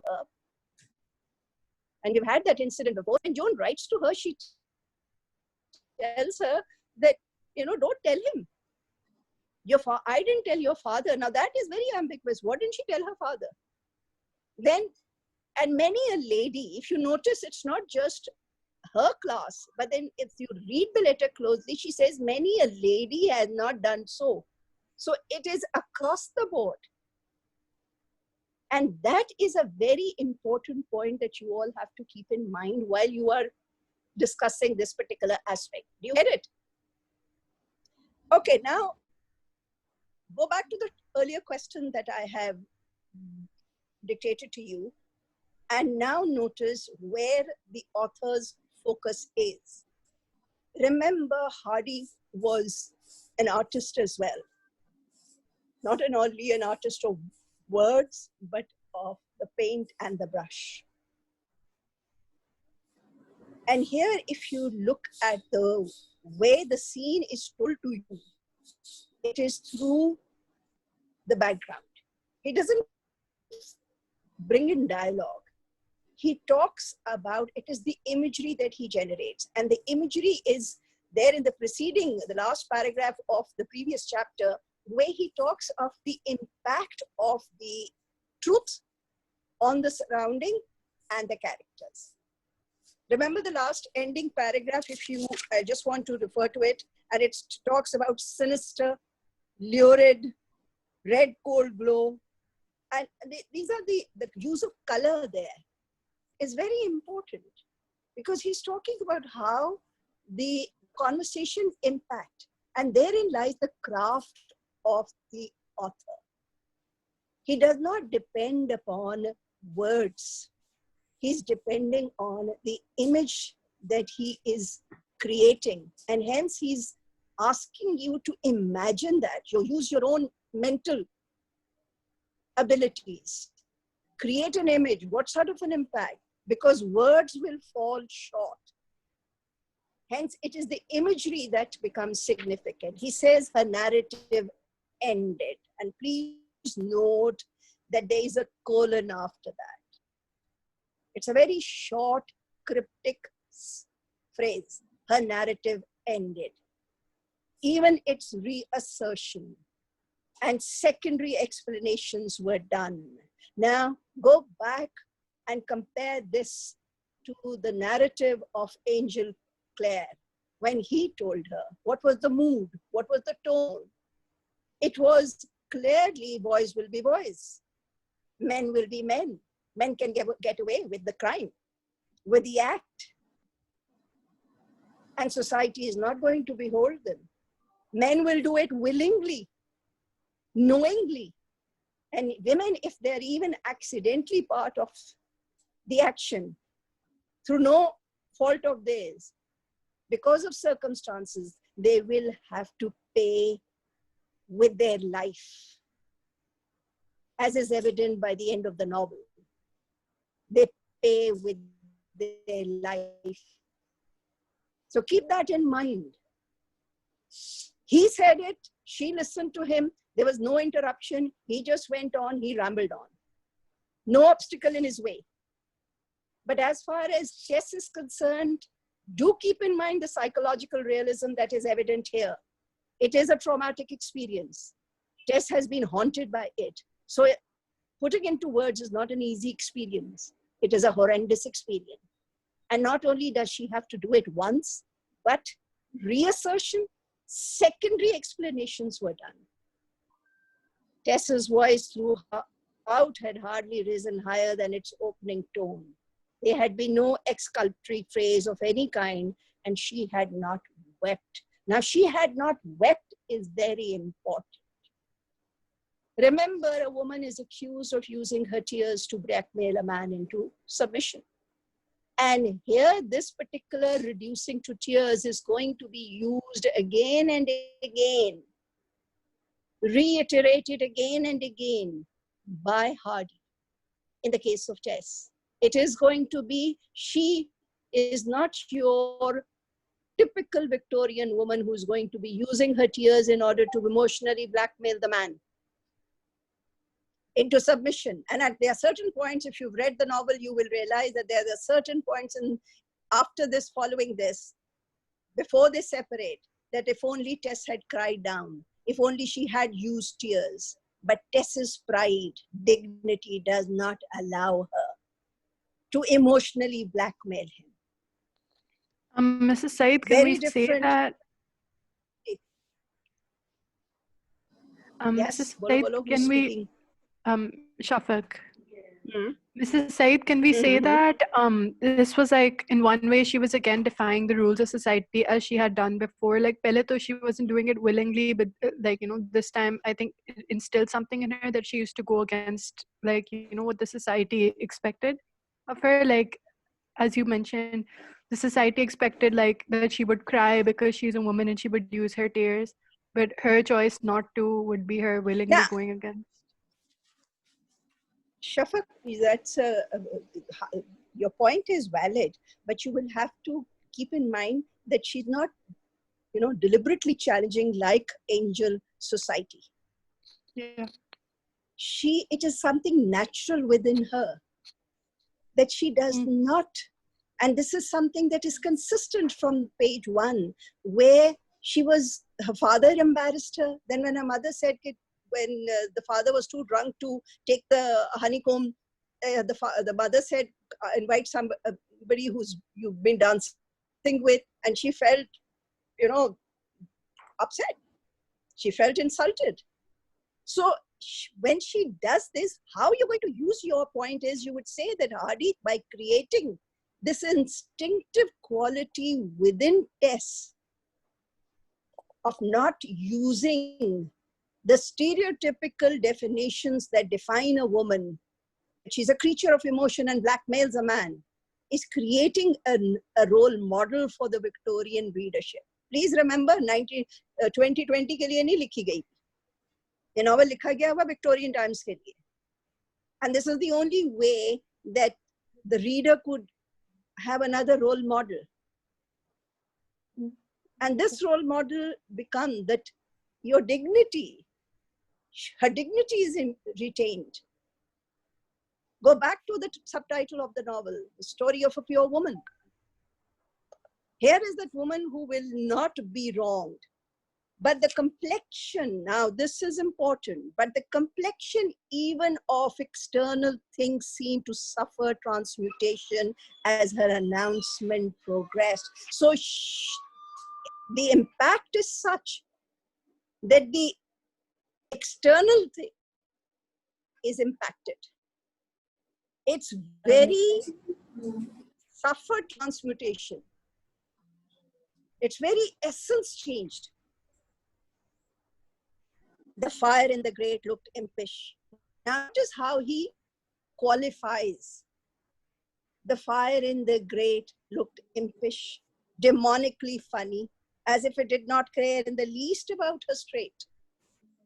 her. And we've had that incident before. When Joan writes to her, she tells her that, don't tell him. I didn't tell your father. Now that is very ambiguous. What didn't she tell her father? Then, and many a lady, if you notice, it's not just her class, but then if you read the letter closely, she says many a lady has not done so. So it is across the board. And that is a very important point that you all have to keep in mind while you are discussing this particular aspect. Do you get it? Okay, now go back to the earlier question that I have dictated to you, and now notice where the author's focus is. Remember, Hardy was an artist as well. Not only an artist of words, but of the paint and the brush. And here, if you look at the way the scene is told to you, it is through the background. He doesn't bring in dialogue. He talks about, it is the imagery that he generates. And the imagery is there in the preceding, the last paragraph of the previous chapter, where he talks of the impact of the truth on the surrounding and the characters. Remember the last ending paragraph, I just want to refer to it, and it talks about sinister, lurid, red cold glow. And these are the use of color there is very important, because he's talking about how the conversation impact, and therein lies the craft of the author. He does not depend upon words. He's depending on the image that he is creating. And hence he's asking you to imagine that. You use your own mental abilities. Create an image. What sort of an impact? Because words will fall short. Hence, it is the imagery that becomes significant. He says her narrative ended. And please note that there is a colon after that. It's a very short, cryptic phrase. Her narrative ended. Even its reassertion and secondary explanations were done. Now, go back and compare this to the narrative of Angel Clare. When he told her, what was the mood? What was the tone? It was clearly boys will be boys. Men will be men. Men can get away with the crime, with the act. And society is not going to behold them. Men will do it willingly, knowingly. And women, if they're even accidentally part of the action, through no fault of theirs, because of circumstances, they will have to pay with their life, as is evident by the end of the novel. They pay with their life. So keep that in mind. He said it, she listened to him, there was no interruption, he just went on, he rambled on. No obstacle in his way. But as far as Tess is concerned, do keep in mind the psychological realism that is evident here. It is a traumatic experience. Tess has been haunted by it. So putting into words is not an easy experience. It is a horrendous experience. And not only does she have to do it once, but reassertion, secondary explanations were done. Tess's voice throughout had hardly risen higher than its opening tone. There had been no exculpatory phrase of any kind, and she had not wept. Now, she had not wept is very important. Remember, a woman is accused of using her tears to blackmail a man into submission. And here, this particular reducing to tears is going to be used again and again, reiterated again and again by Hardy in the case of Tess. It is going to be, she is not your typical Victorian woman who's going to be using her tears in order to emotionally blackmail the man. into submission. And there are certain points, if you've read the novel, you will realize that there are certain points after this, following this, before they separate, that if only Tess had cried down, if only she had used tears. But Tess's pride, dignity does not allow her to emotionally blackmail him. Mrs. Said, can Very we say different. that? Yes, Mrs. Said, can we, Shafaq? Mrs. Said, can we say that this was like, in one way, she was again defying the rules of society as she had done before. Like, pehle to she wasn't doing it willingly, but like, you know, this time I think it instilled something in her that she used to go against, like, you know, what the society expected of her. Like, as you mentioned, the society expected like that she would cry because she's a woman and she would use her tears, but her choice not to would be her willingly Yeah, going against. Shafaq, that's your point is valid, but you will have to keep in mind that she's not, you know, deliberately challenging like Angel society. Yeah. It is something natural within her that she does not. And this is something that is consistent from page 1, where her father embarrassed her. Then when her mother said, when the father was too drunk to take the honeycomb, the mother said, invite somebody who's you've been dancing with. And she felt, you know, upset. She felt insulted. So when she does this, how you're going to use your point is, you would say that Hadith, by creating this instinctive quality within Tess of not using the stereotypical definitions that define a woman, she's a creature of emotion and blackmails a man, is creating a role model for the Victorian readership. Please remember, 2020 के लिए नहीं लिखी गई. ये novel लिखा गया हुआ Victorian times के लिए. And this is the only way that the reader could have another role model. And this role model becomes that your dignity, her dignity is retained. Go back to the subtitle of the novel, The Story of a Pure Woman. Here is that woman who will not be wronged. But the complexion, now this is important, but the complexion even of external things seem to suffer transmutation as her announcement progressed. So the impact is such that the external thing is impacted. It's very suffered transmutation. Its very essence changed. The fire in the grate looked impish. Now notice how he qualifies. The fire in the grate looked impish, demonically funny, as if it did not care in the least about her strait.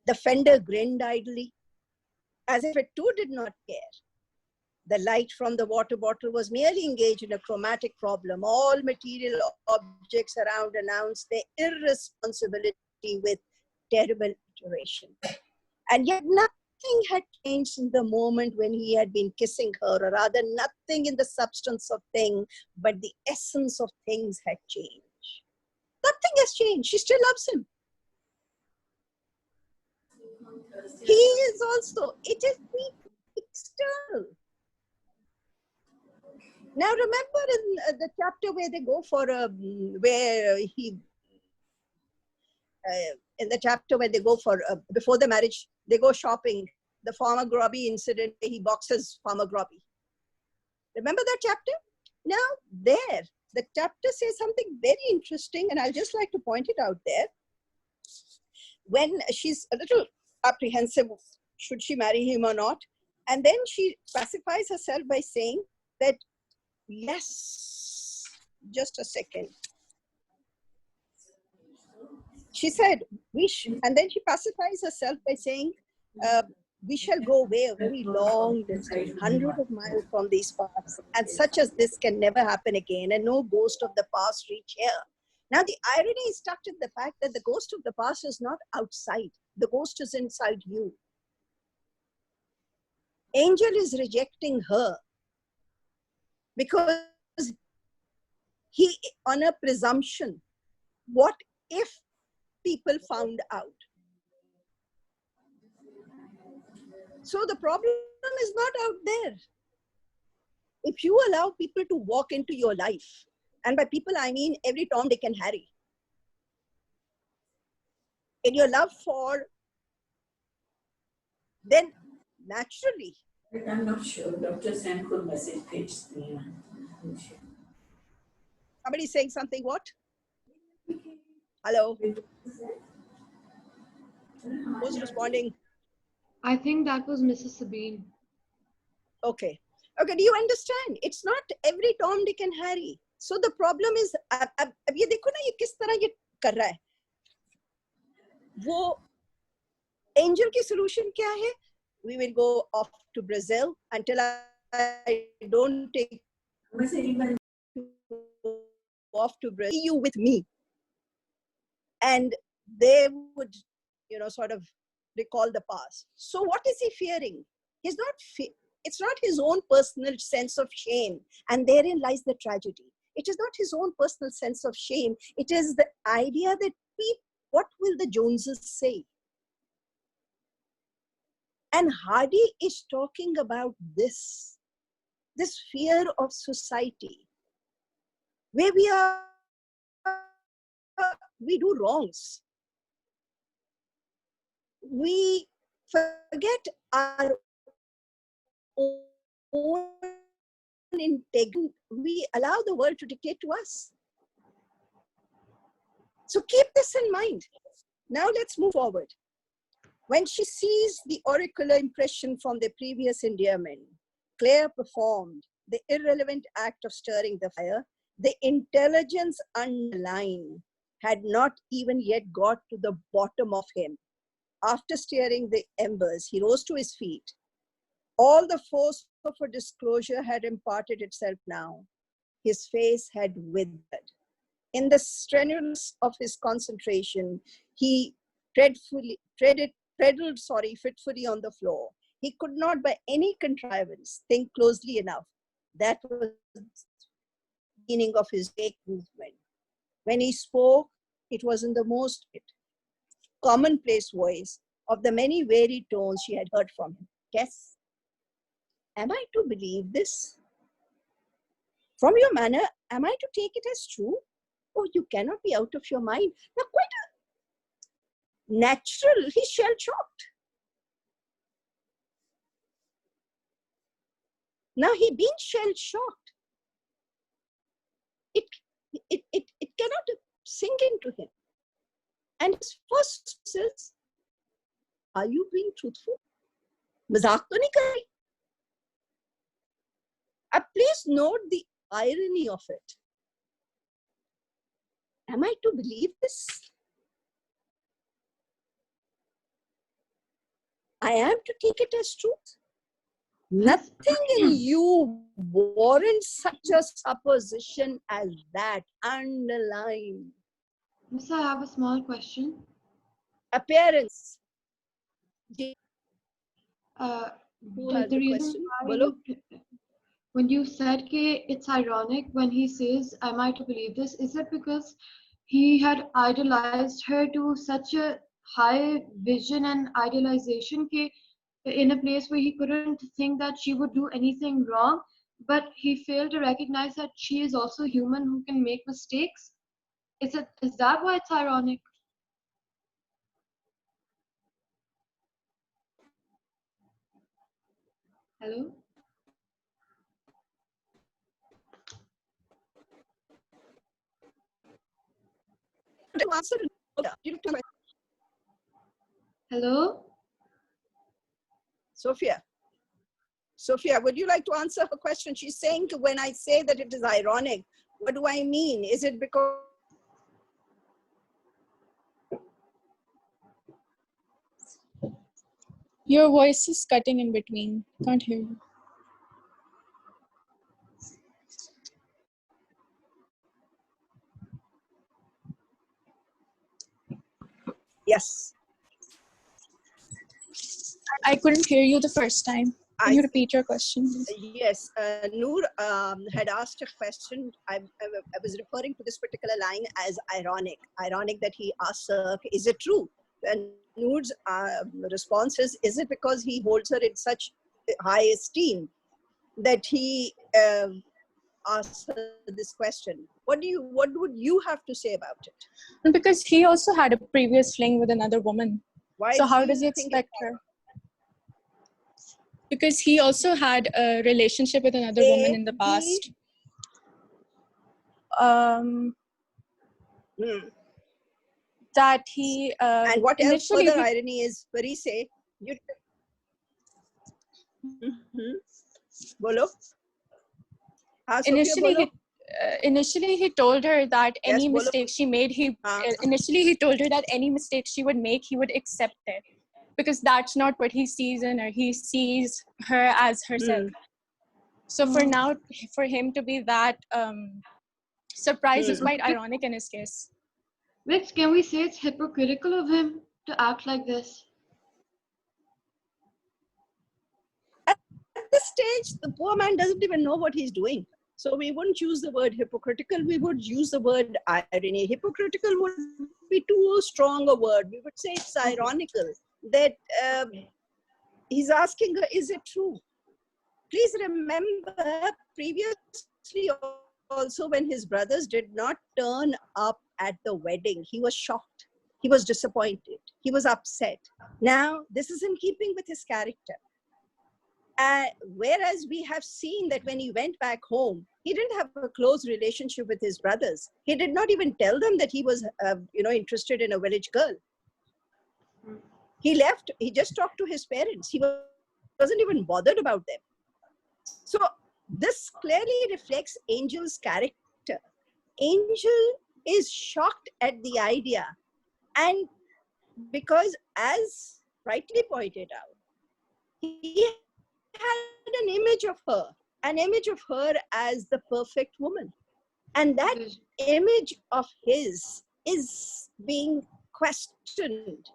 The fender grinned idly, as if it too did not care. The light from the water bottle was merely engaged in a chromatic problem. All material objects around announced their irresponsibility with terrible iteration. And yet nothing had changed in the moment when he had been kissing her, or rather nothing in the substance of things, but the essence of things had changed. Nothing has changed. She still loves him. He is also, it is the external. Now remember in the chapter where they go for in the chapter where they go for, before the marriage, they go shopping, the Farmer Grobby incident, he boxes Farmer Grobby. Remember that chapter? Now there, the chapter says something very interesting, and I'll just like to point it out there. When she's a little apprehensive, should she marry him or not? And then she pacifies herself by saying that, yes, just a second. She said, and then she pacifies herself by saying, we shall go away a very long distance, hundreds of miles from these parts, and such as this can never happen again, and no ghost of the past reach here. Now, the irony is stuck in the fact that the ghost of the past is not outside. The ghost is inside you. Angel is rejecting her because he, on a presumption, what if people found out? So the problem is not out there. If you allow people to walk into your life, and by people I mean every Tom, Dick and Harry, in your love for, then naturally. But I'm not sure. Dr. Sam could message page. Somebody saying something, what? Hello? Who's responding? I think that was Mrs. Sabine. Okay. Okay, do you understand? It's not every Tom, Dick and Harry. So the problem is, अब ये देखो ना ये किस तरह ये कर रहा है. वो Angel की solution क्या है? We will go off to Brazil until I don't take off to Brazil. You with me. And they would, sort of recall the past. So what is he fearing? He's not it's not his own personal sense of shame. And therein lies the tragedy. It is not his own personal sense of shame. It is the idea that what will the Joneses say? And Hardy is talking about this fear of society, where we do wrongs. We forget our own integrity. We allow the world to dictate to us. So keep this in mind. Now let's move forward. When she sees the oracular impression from the previous endearment, Claire performed the irrelevant act of stirring the fire. The intelligence underlying had not even yet got to the bottom of him. After stirring the embers, he rose to his feet. All the force of her disclosure had imparted itself now. His face had withered. In the strenuousness of his concentration, he treadled fitfully on the floor. He could not by any contrivance think closely enough. That was the meaning of his vague movement. When he spoke, it was in the most commonplace voice of the many varied tones she had heard from him. Yes. Am I to believe this? From your manner, am I to take it as true? Oh, you cannot be out of your mind. Now, quite natural, he's shell-shocked. Now, he being shell-shocked, it cannot sink into him. And his first says, are you being truthful? Mazak to nahi kar rahi. Please note the irony of it. Am I to believe this? I am to take it as truth? Nothing in you warrants such a supposition as that. Underline. Miss, I have a small question. Appearance. The the reason why when you said it's ironic when he says, am I to believe this? Is it because he had idolized her to such a high vision and idealization in a place where he couldn't think that she would do anything wrong, but he failed to recognize that she is also human who can make mistakes? Is that why it's ironic? Hello? Hello? Sophia, would you like to answer her question? She's saying when I say that it is ironic, what do I mean? Is it because... Your voice is cutting in between. Can't hear you. Yes. I couldn't hear you the first time. Can you repeat your question, please? Yes, Noor had asked a question. I was referring to this particular line as ironic. Ironic that he asked her, is it true? And Noor's response is it because he holds her in such high esteem that he asks her this question? What would you have to say about it? Because he also had a previous fling with another woman. Why So how do does he you think expect her? Because he also had a relationship with another woman in the past. That he and what else initially further irony is, Parise, you Bolo? हाँ, Sophia, initially bolo. Initially he told her that Yes, any bolo. mistake she made, initially he told her that any mistake she would make, he would accept it, because that's not what he sees in her. He sees her as herself. So for now, for him to be that surprised is quite ironic in his case. Vix, can we say it's hypocritical of him to act like this? At this stage, the poor man doesn't even know what he's doing. So we wouldn't use the word hypocritical. We would use the word irony. Hypocritical would be too strong a word. We would say it's ironical that he's asking her, is it true? Please remember, previously also when his brothers did not turn up at the wedding, he was shocked. He was disappointed. He was upset. Now, this is in keeping with his character. Whereas we have seen that when he went back home, he didn't have a close relationship with his brothers. He did not even tell them that he was, interested in a village girl. He left. He just talked to his parents. He wasn't even bothered about them. So this clearly reflects Angel's character. Angel is shocked at the idea, and because, as rightly pointed out, he had an image of her as the perfect woman. And that image of his is being questioned.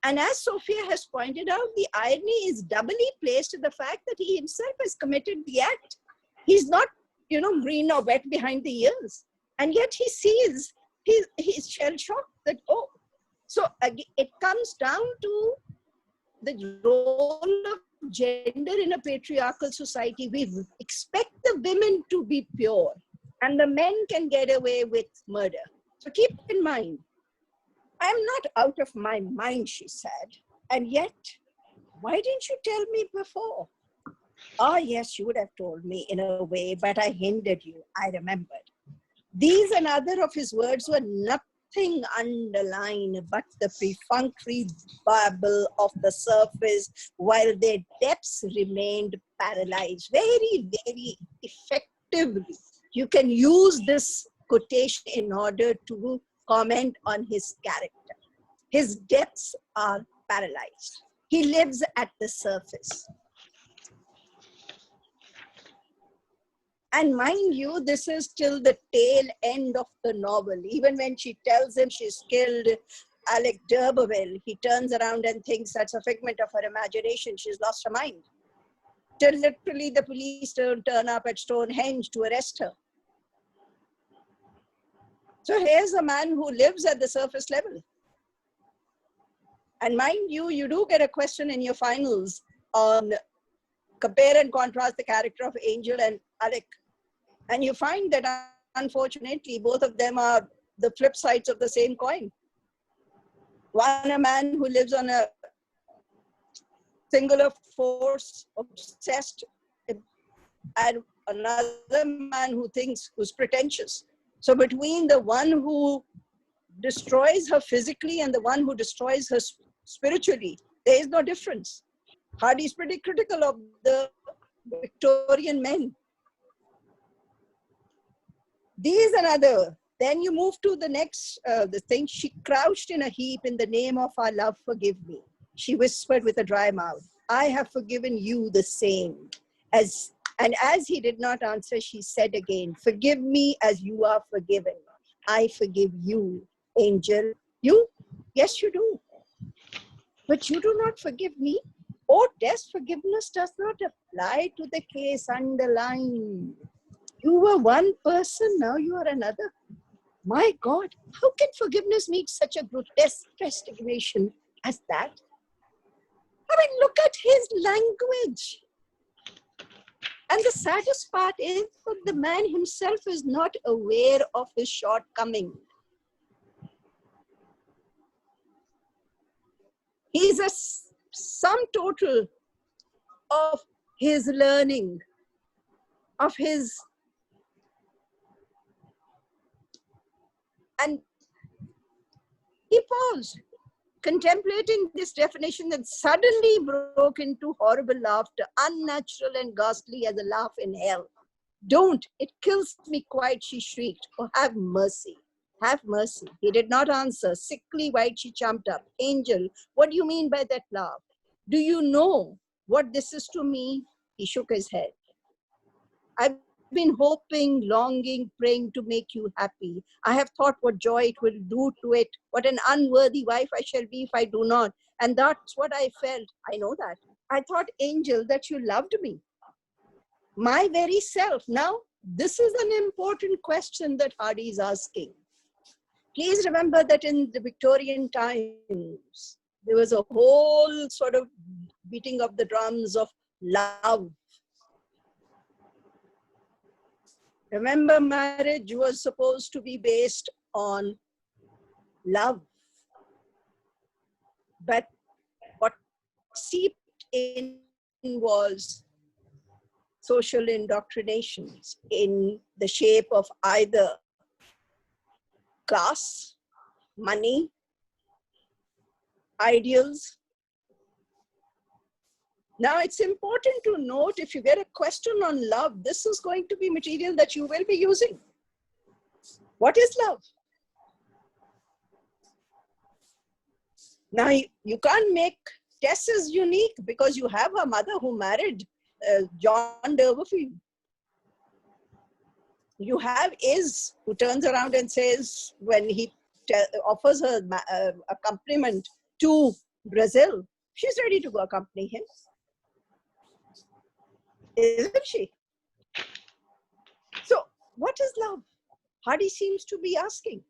And as Sophia has pointed out, the irony is doubly placed in the fact that he himself has committed the act. He's not, green or wet behind the ears. And yet he sees, he's shell-shocked that, so it comes down to the role of gender in a patriarchal society. We expect the women to be pure and the men can get away with murder. So keep in mind, I'm not out of my mind, she said. And yet, why didn't you tell me before? Oh, yes, you would have told me in a way, but I hindered you. I remembered. These and other of his words were nothing underlined but the perfunctory babble of the surface, while their depths remained paralyzed. Very, very effectively. You can use this quotation in order to comment on his character. His depths are paralyzed. He lives at the surface. And mind you, this is till the tail end of the novel. Even when she tells him she's killed Alec d'Urberville, he turns around and thinks that's a figment of her imagination. She's lost her mind. Till literally the police turn up at Stonehenge to arrest her. So here's a man who lives at the surface level. And mind you, you do get a question in your finals on compare and contrast the character of Angel and Alec. And you find that unfortunately, both of them are the flip sides of the same coin. One, a man who lives on a singular force, obsessed, and another man who's pretentious. So between the one who destroys her physically and the one who destroys her spiritually, there is no difference. Hardy is pretty critical of the Victorian men. These and other. Then you move to the next the thing. She crouched in a heap. In the name of our love, forgive me. She whispered with a dry mouth, I have forgiven you the same. And as he did not answer, she said again, forgive me as you are forgiven. I forgive you, Angel. You? Yes, you do. But you do not forgive me. Oh, Tess, forgiveness does not apply to the case underlined. You were one person, now you are another. My God, how can forgiveness meet such a grotesque resignation as that? I mean, look at his language. And the saddest part is that the man himself is not aware of his shortcoming. He's a sum total of his learning, of his, and he paused, contemplating this definition, that suddenly broke into horrible laughter, unnatural and ghastly as a laugh in hell. Don't, it kills me quite, she shrieked. Oh, have mercy. Have mercy. He did not answer. Sickly white, she jumped up. Angel, what do you mean by that laugh? Do you know what this is to me? He shook his head. I've been hoping, longing, praying to make you happy. I have thought what joy it will do to it, what an unworthy wife I shall be if I do not. And that's what I felt. I know that. I thought, Angel, that you loved me. My very self. Now, this is an important question that Hardy is asking. Please remember that in the Victorian times, there was a whole sort of beating of the drums of love. Remember, marriage was supposed to be based on love. But what seeped in was social indoctrinations in the shape of either class, money, ideals. Now, it's important to note, if you get a question on love, this is going to be material that you will be using. What is love? Now, you can't make Tess is unique because you have a mother who married John D'Urberville. You have Iz, who turns around and says, when he offers her accompaniment to Brazil, she's ready to go accompany him. Isn't she? So, what is love? Hardy seems to be asking.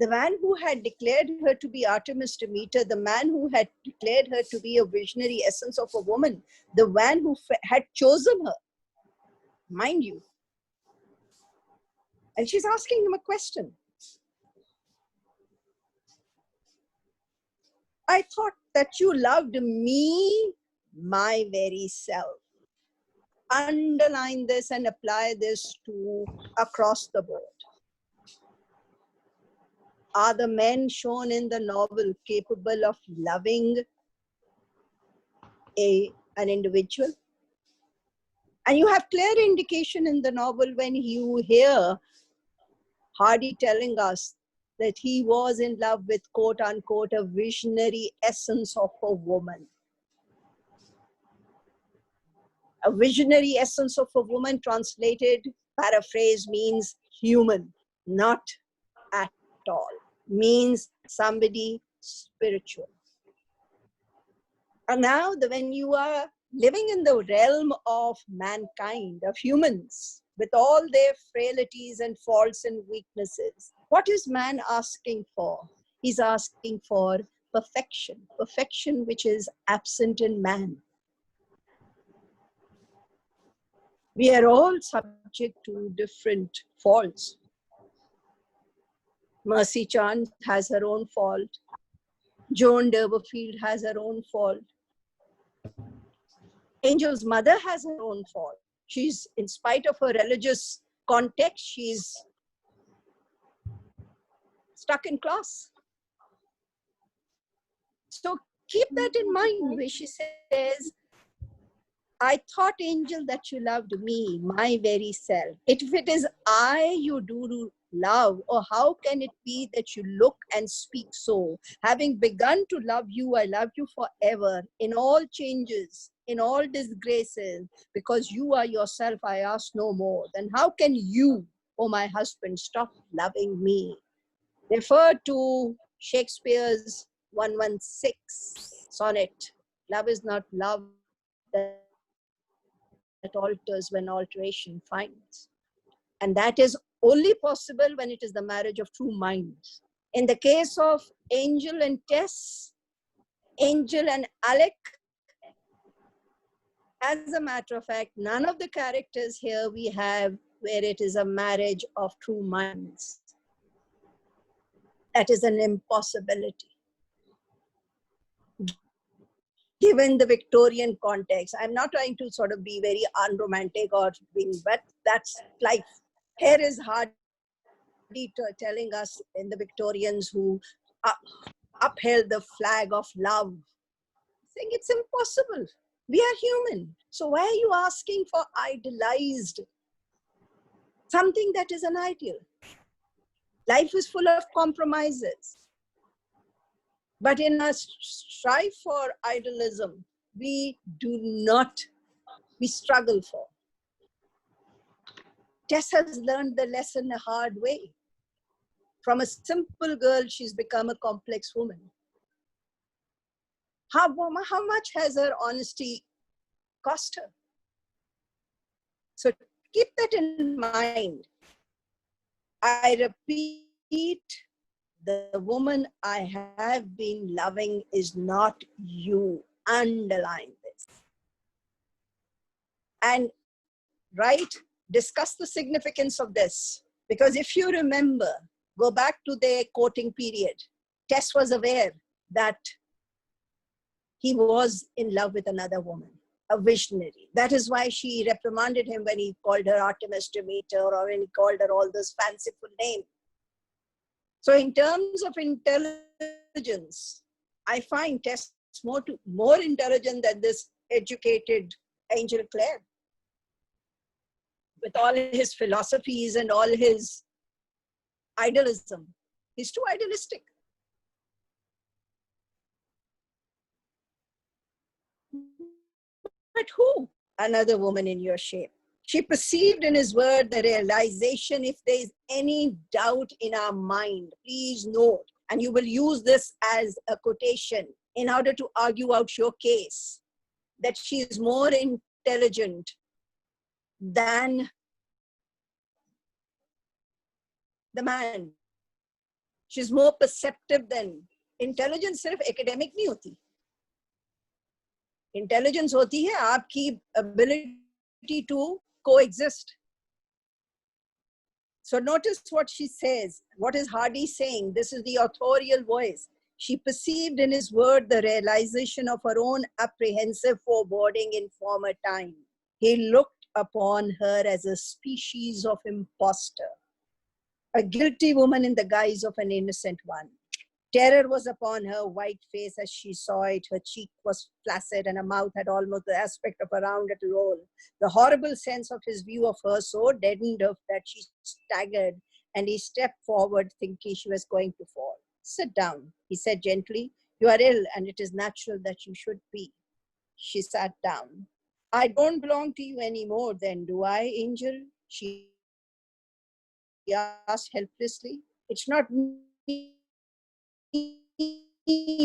The man who had declared her to be Artemis Demeter, the man who had declared her to be a visionary essence of a woman, the man who had chosen her, mind you. And she's asking him a question. I thought that you loved me, my very self. Underline this and apply this to across the board. Are the men shown in the novel capable of loving an individual? And you have clear indication in the novel when you hear Hardy telling us that he was in love with, quote unquote, a visionary essence of a woman. A visionary essence of a woman, translated, paraphrase, means human, not at all. Means somebody spiritual. And now, when you are living in the realm of mankind, of humans, with all their frailties and faults and weaknesses, what is man asking for? He's asking for perfection, perfection which is absent in man. We are all subject to different faults. Mercy Chand has her own fault. Joan D'Urberville has her own fault. Angel's mother has her own fault. She's, in spite of her religious context, she's stuck in class. So keep that in mind where she says, I thought, Angel, that you loved me, my very self. If it is I you do love, or how can it be that you look and speak so? Having begun to love you, I love you forever, in all changes, in all disgraces, because you are yourself, I ask no more. Then how can you, oh my husband, stop loving me? Refer to Shakespeare's 116 sonnet Love is not love that alters when alteration finds. And that is only possible when it is the marriage of true minds. In the case of Angel and Tess, Angel and Alec, as a matter of fact, none of the characters here we have where it is a marriage of true minds. That is an impossibility. Given the Victorian context, I'm not trying to sort of be very unromantic or being, but that's life. Here is Hardy telling us in the Victorians who upheld the flag of love, saying it's impossible. We are human. So why are you asking for idealized something that is an ideal? Life is full of compromises. But in our strive for idealism, we struggle for. Tess has learned the lesson the hard way. From a simple girl, she's become a complex woman. How much has her honesty cost her? So keep that in mind. I repeat, the woman I have been loving is not you. Underline this. And discuss the significance of this. Because if you remember, go back to their courting period, Tess was aware that he was in love with another woman, a visionary. That is why she reprimanded him when he called her Artemis Demeter or when he called her all those fanciful names. So in terms of intelligence, I find Tess more intelligent than this educated Angel Clare. With all his philosophies and all his idealism, he's too idealistic. But who? Another woman in your shape. She perceived in his word the realization, if there is any doubt in our mind, please note, and you will use this as a quotation in order to argue out your case, that she is more intelligent than the man. She's more perceptive than. Intelligence सिर्फ academic नहीं होती. Intelligence होती है आपकी ability to coexist. So notice what she says. What is Hardy saying? This is the authorial voice. She perceived in his word the realization of her own apprehensive foreboding in former time. He looked upon her as a species of impostor, a guilty woman in the guise of an innocent one. Terror was upon her white face as she saw it. Her cheek was flaccid and her mouth had almost the aspect of a rounded roll. The horrible sense of his view of her so deadened her that she staggered, and he stepped forward thinking she was going to fall. Sit down, he said gently. You are ill and it is natural that you should be. She sat down. I don't belong to you anymore then, do I, Angel? She asked helplessly. It's not me,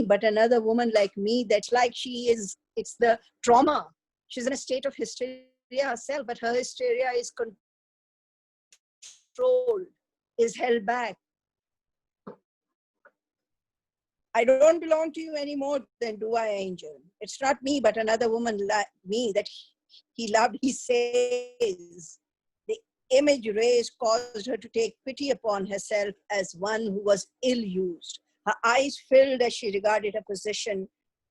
but another woman like me. That's like she is, it's the trauma. She's in a state of hysteria herself, but her hysteria is controlled, is held back. I don't belong to you anymore, then do I, Angel? It's not me, but another woman like me that he loved, he says. The image raised caused her to take pity upon herself as one who was ill-used. Her eyes filled as she regarded her position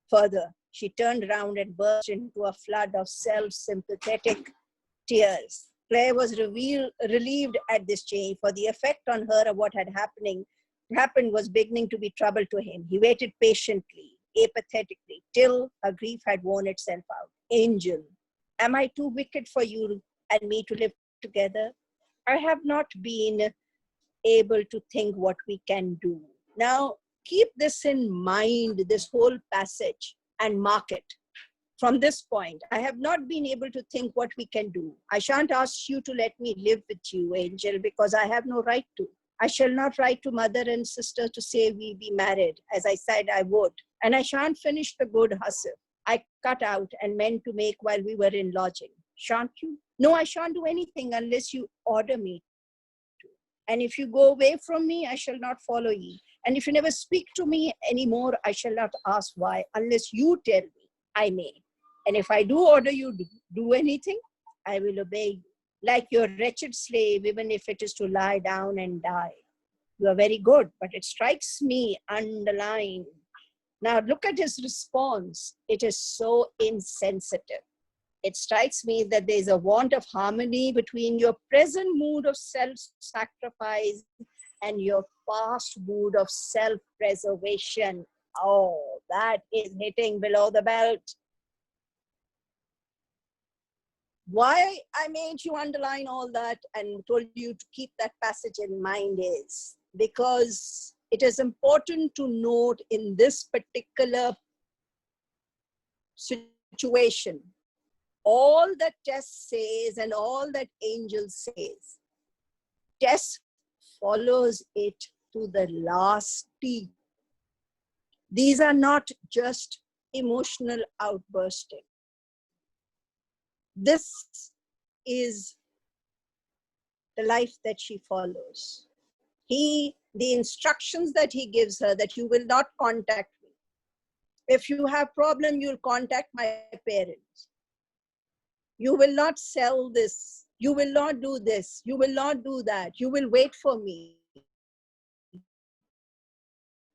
further. She turned round and burst into a flood of self-sympathetic tears. Claire was relieved at this change, for the effect on her of what had happened was beginning to be trouble to him. He waited patiently, apathetically, till her grief had worn itself out. Angel, am I too wicked for you and me to live together? I have not been able to think what we can do. Now, keep this in mind, this whole passage, and mark it. From this point, I have not been able to think what we can do. I shan't ask you to let me live with you, Angel, because I have no right to. I shall not write to mother and sister to say we be married, as I said I would. And I shan't finish the good hustle. I cut out and meant to make while we were in lodging. Shan't you? No, I shan't do anything unless you order me to. And if you go away from me, I shall not follow ye. And if you never speak to me anymore, I shall not ask why, unless you tell me I may. And if I do order you to do anything, I will obey you. Like your wretched slave, even if it is to lie down and die. You are very good, but it strikes me, underline. Now look at his response. It is so insensitive. It strikes me that there is a want of harmony between your present mood of self-sacrifice and your past mood of self-preservation. Oh, that is hitting below the belt. Why I made you underline all that and told you to keep that passage in mind is because it is important to note in this particular situation, all that Tess says and all that Angel says, Tess follows it to the last T. These are not just emotional outbursting. This is the life that she follows. The instructions that he gives her, that you will not contact me. If you have problem, you'll contact my parents. You will not sell this. You will not do this. You will not do that. You will wait for me.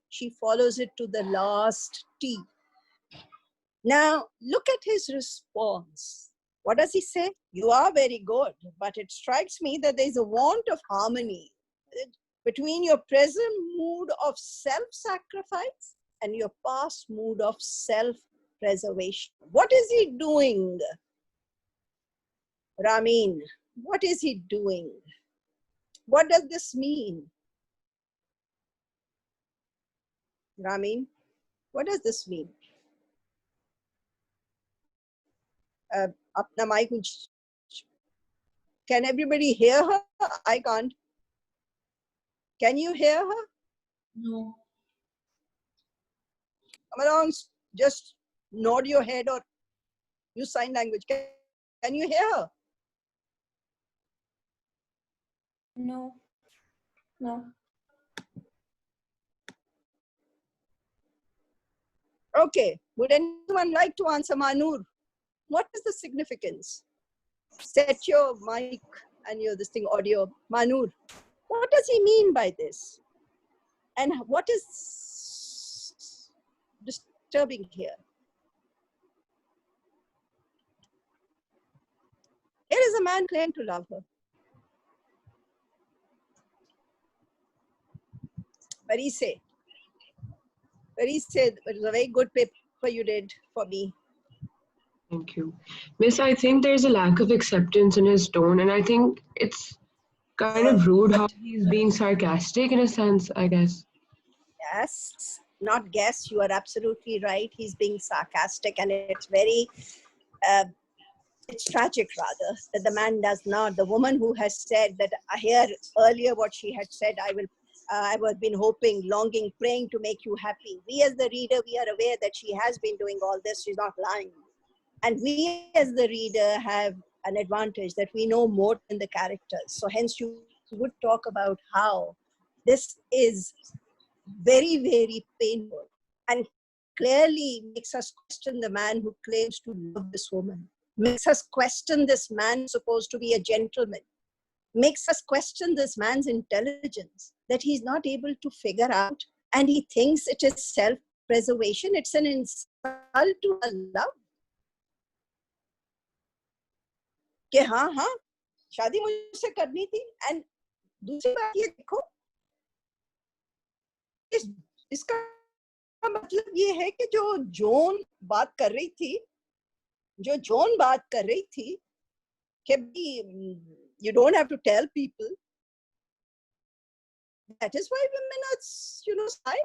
She follows it to the last T. Now, look at his response. What does he say? You are very good, but it strikes me that there is a want of harmony between your present mood of self-sacrifice and your past mood of self-preservation. What is he doing? Ramin, what is he doing? What does this mean? Ramin, what does this mean? Apna mic, can everybody hear her? I can't. Can you hear her? No. Come along, just nod your head or use sign language. Can you hear her? No. No. Okay, would anyone like to answer Manur? What is the significance? Set your mic and your this thing audio. Manur, what does he mean by this? And what is disturbing here? Here is a man claiming to love her. Parise, it was a very good paper you did for me. Thank you. Miss, I think there's a lack of acceptance in his tone, and I think it's kind of rude how he's being sarcastic in a sense, I guess. Yes, not guess, you are absolutely right. He's being sarcastic, and it's very, it's tragic rather, that the man does not. The woman who has said that, I hear earlier what she had said, I have been hoping, longing, praying to make you happy. We as the reader, we are aware that she has been doing all this, she's not lying. And we as the reader have an advantage that we know more than the characters. So hence you would talk about how this is very, very painful and clearly makes us question the man who claims to love this woman, makes us question this man supposed to be a gentleman, makes us question this man's intelligence, that he's not able to figure out, and he thinks it is self-preservation. It's an insult to her love. कि हाँ हाँ शादी मुझसे करनी थी and दूसरी बात ये देखो इसका मतलब ये है कि जो जॉन बात कर रही थी कि you don't have to tell people, that is why women are shy.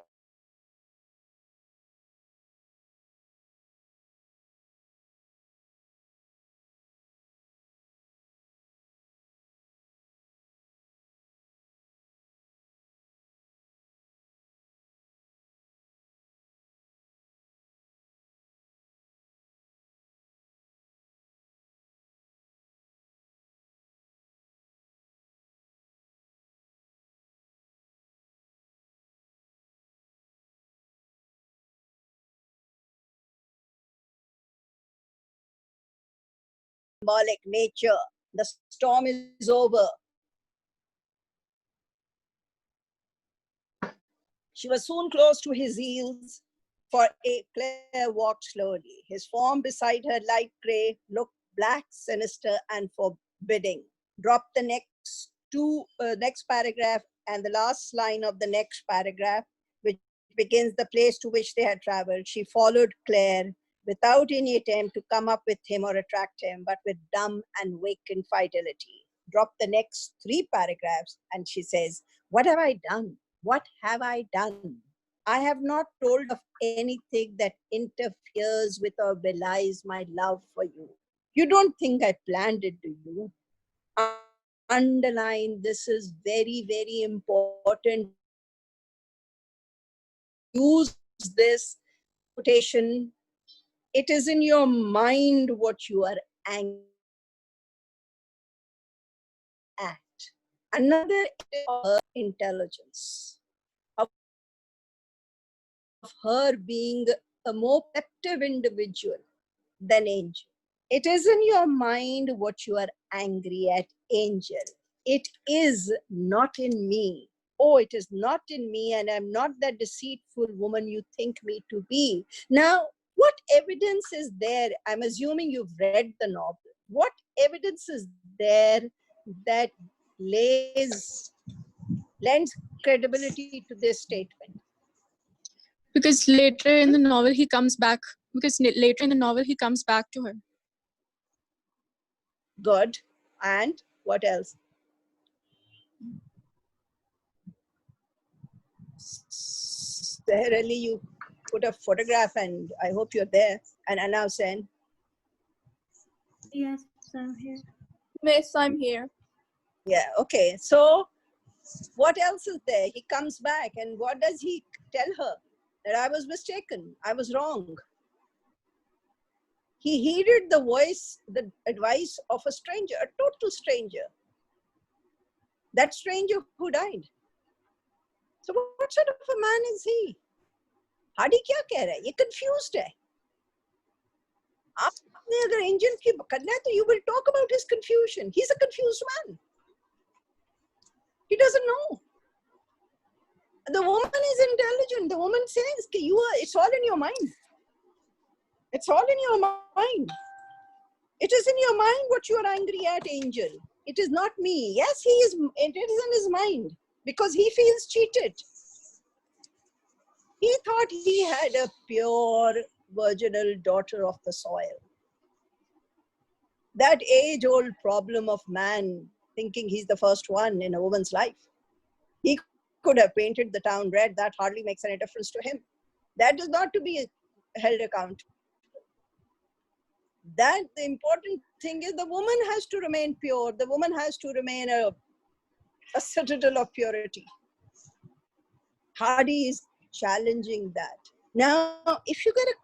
symbolic nature. The storm is over. She was soon close to his heels, for Claire walked slowly. His form beside her, light grey, looked black, sinister, and forbidding. Drop the next paragraph and the last line of the next paragraph, which begins the place to which they had traveled. She followed Claire without any attempt to come up with him or attract him, but with dumb and vacant fidelity. Drop the next 3 paragraphs, and she says, "What have I done? What have I done? I have not told of anything that interferes with or belies my love for you. You don't think I planned it, do you?" Underline, this is very, very important. Use this quotation. It is in your mind what you are angry at. Another is her intelligence, of her being a more perceptive individual than Angel. It is in your mind what you are angry at, Angel. It is not in me. Oh, it is not in me, and I'm not that deceitful woman you think me to be. Now, what evidence is there? I'm assuming you've read the novel. What evidence is there that lends credibility to this statement? Because later in the novel he comes back. Later in the novel he comes back to her. Good. And what else? Really, you put a photograph, and I hope you're there. And now Sen. Yes, I'm here. Miss, I'm here. Yeah, okay. So what else is there? He comes back, and what does he tell her? That I was mistaken. I was wrong. He heeded the advice of a stranger, a total stranger. That stranger who died. So what sort of a man is he? Hardy क्या कह रहा है? ये confused है. आपने अगर Angel की करना है तो you will talk about his confusion. He's a confused man. He doesn't know. The woman is intelligent. The woman says, it's all in your mind. It's all in your mind. It is in your mind what you are angry at, Angel. It is not me. Yes, it is in his mind because he feels cheated. He thought he had a pure, virginal daughter of the soil. That age-old problem of man thinking he's the first one in a woman's life. He could have painted the town red. That hardly makes any difference to him. That is not to be held accountable. That the important thing is the woman has to remain pure. The woman has to remain a citadel of purity. Hardy is challenging that. Now, if you get a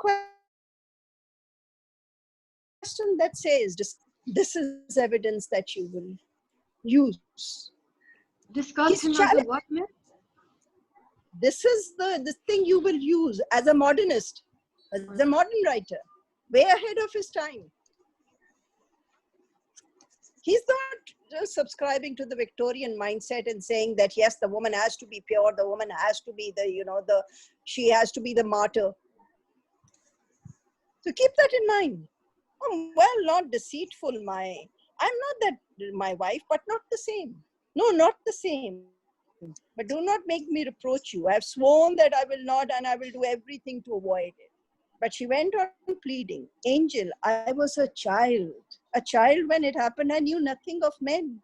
question that says, this is evidence that you will use. Discuss him as a what, miss? This is the thing you will use as a modernist, as a modern writer, way ahead of his time. He's not just subscribing to the Victorian mindset and saying that, yes, the woman has to be pure, the woman has to be she has to be the martyr. So keep that in mind. Oh, well, not deceitful, I'm not that, my wife, but not the same. No, not the same. But do not make me reproach you. I have sworn that I will not, and I will do everything to avoid it. But she went on pleading, Angel, I was a child. A child when it happened, I knew nothing of men.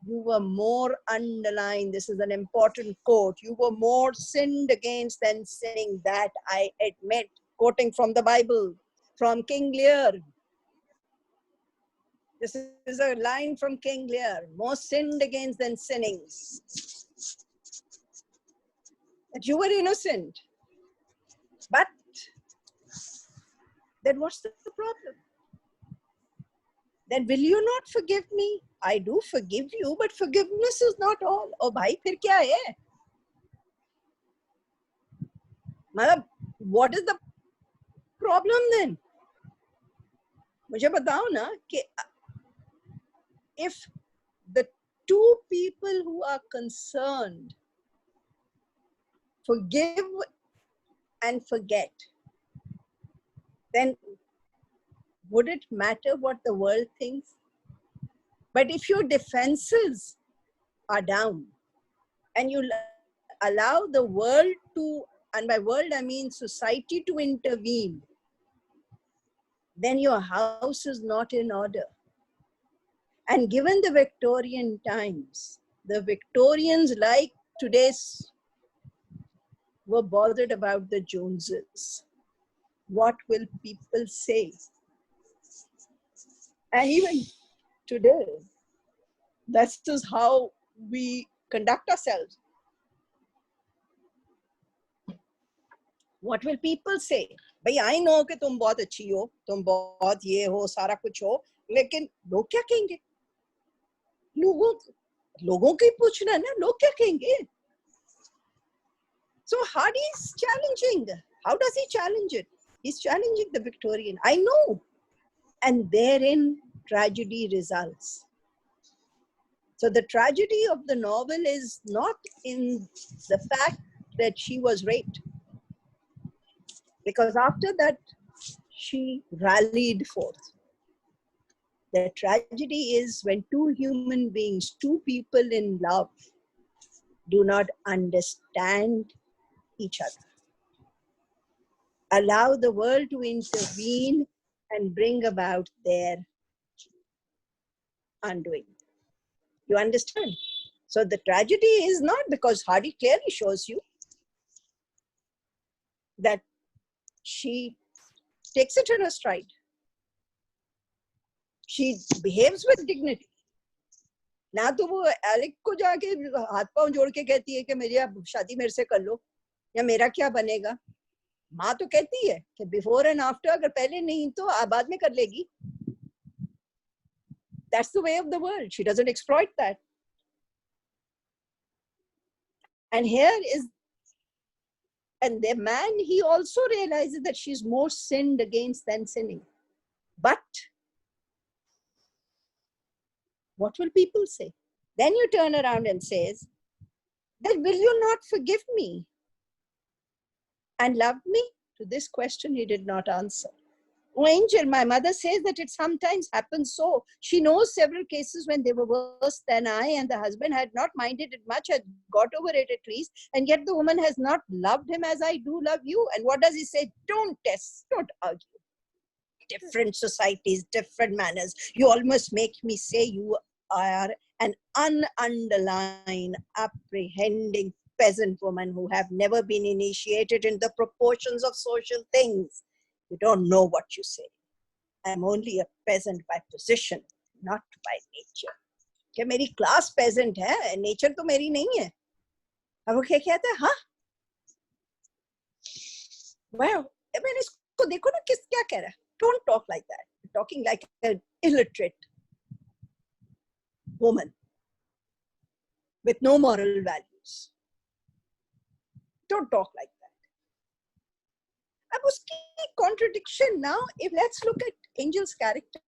You were more, underlined, this is an important quote, you were more sinned against than sinning, that I admit. Quoting from the Bible, from King Lear. This is a line from King Lear. More sinned against than sinning. That you were innocent. But then what's the problem? Then will you not forgive me? I do forgive you, but forgiveness is not all. Oh, bhai, phir kya hai? What is the problem then? मुझे बताओ ना कि if the two people who are concerned forgive and forget, then would it matter what the world thinks? But if your defenses are down and you allow the world to, and by world I mean society, to intervene, then your house is not in order. And given the Victorian times, the Victorians, like today's, were bothered about the Joneses. What will people say? And even today, that's just how we conduct ourselves. What will people say? भाई I know कि तुम बहुत अच्छी हो, तुम बहुत ये हो, सारा कुछ हो, लेकिन लोग क्या कहेंगे? लोगों की पूछना है ना, लोग क्या कहेंगे? So Hardy is challenging. How does he challenge it? He's challenging the Victorian. I know. And therein tragedy results. So the tragedy of the novel is not in the fact that she was raped, because after that she rallied forth. The tragedy is when two human beings, two people in love, do not understand each other. Allow the world to intervene and bring about their undoing. You understand? So the tragedy is not, because Hardy clearly shows you that she takes it in her stride. She behaves with dignity. ना तो वो Alec को जाके हाथ पांव जोड़ के कहती है कि मेरी आप शादी मेरे से कर लो या मेरा क्या बनेगा. माँ तो कहती है कि बिफोर एंड आफ्टर, अगर पहले नहीं तो बाद में कर लेगी. That's the way of the world. She doesn't exploit that. And here is, and the man, he also realizes that she's more sinned against than sinning. But what will people say? Then you turn around and says, then will you not forgive me and love me? To this question he did not answer. Oh, Angel, my mother says that it sometimes happens so. She knows several cases when they were worse than I, and the husband had not minded it much, had got over it at least, and yet the woman has not loved him as I do love you. And what does he say? Don't test, don't argue. Different societies, different manners. You almost make me say you are an ununderlined, apprehending peasant woman who have never been initiated in the proportions of social things. You don't know what you say. I'm only a peasant by position, not by nature. क्या मेरी class peasant है, nature तो मेरी नहीं है. अब वो क्या कहता है? हाँ? Well, मैंने इसको देखो ना किस क्या कह रहा है. Don't talk like that. You're talking like an illiterate woman with no moral values. Don't talk like that. अब उसकी contradiction now, if let's look at Angel's character.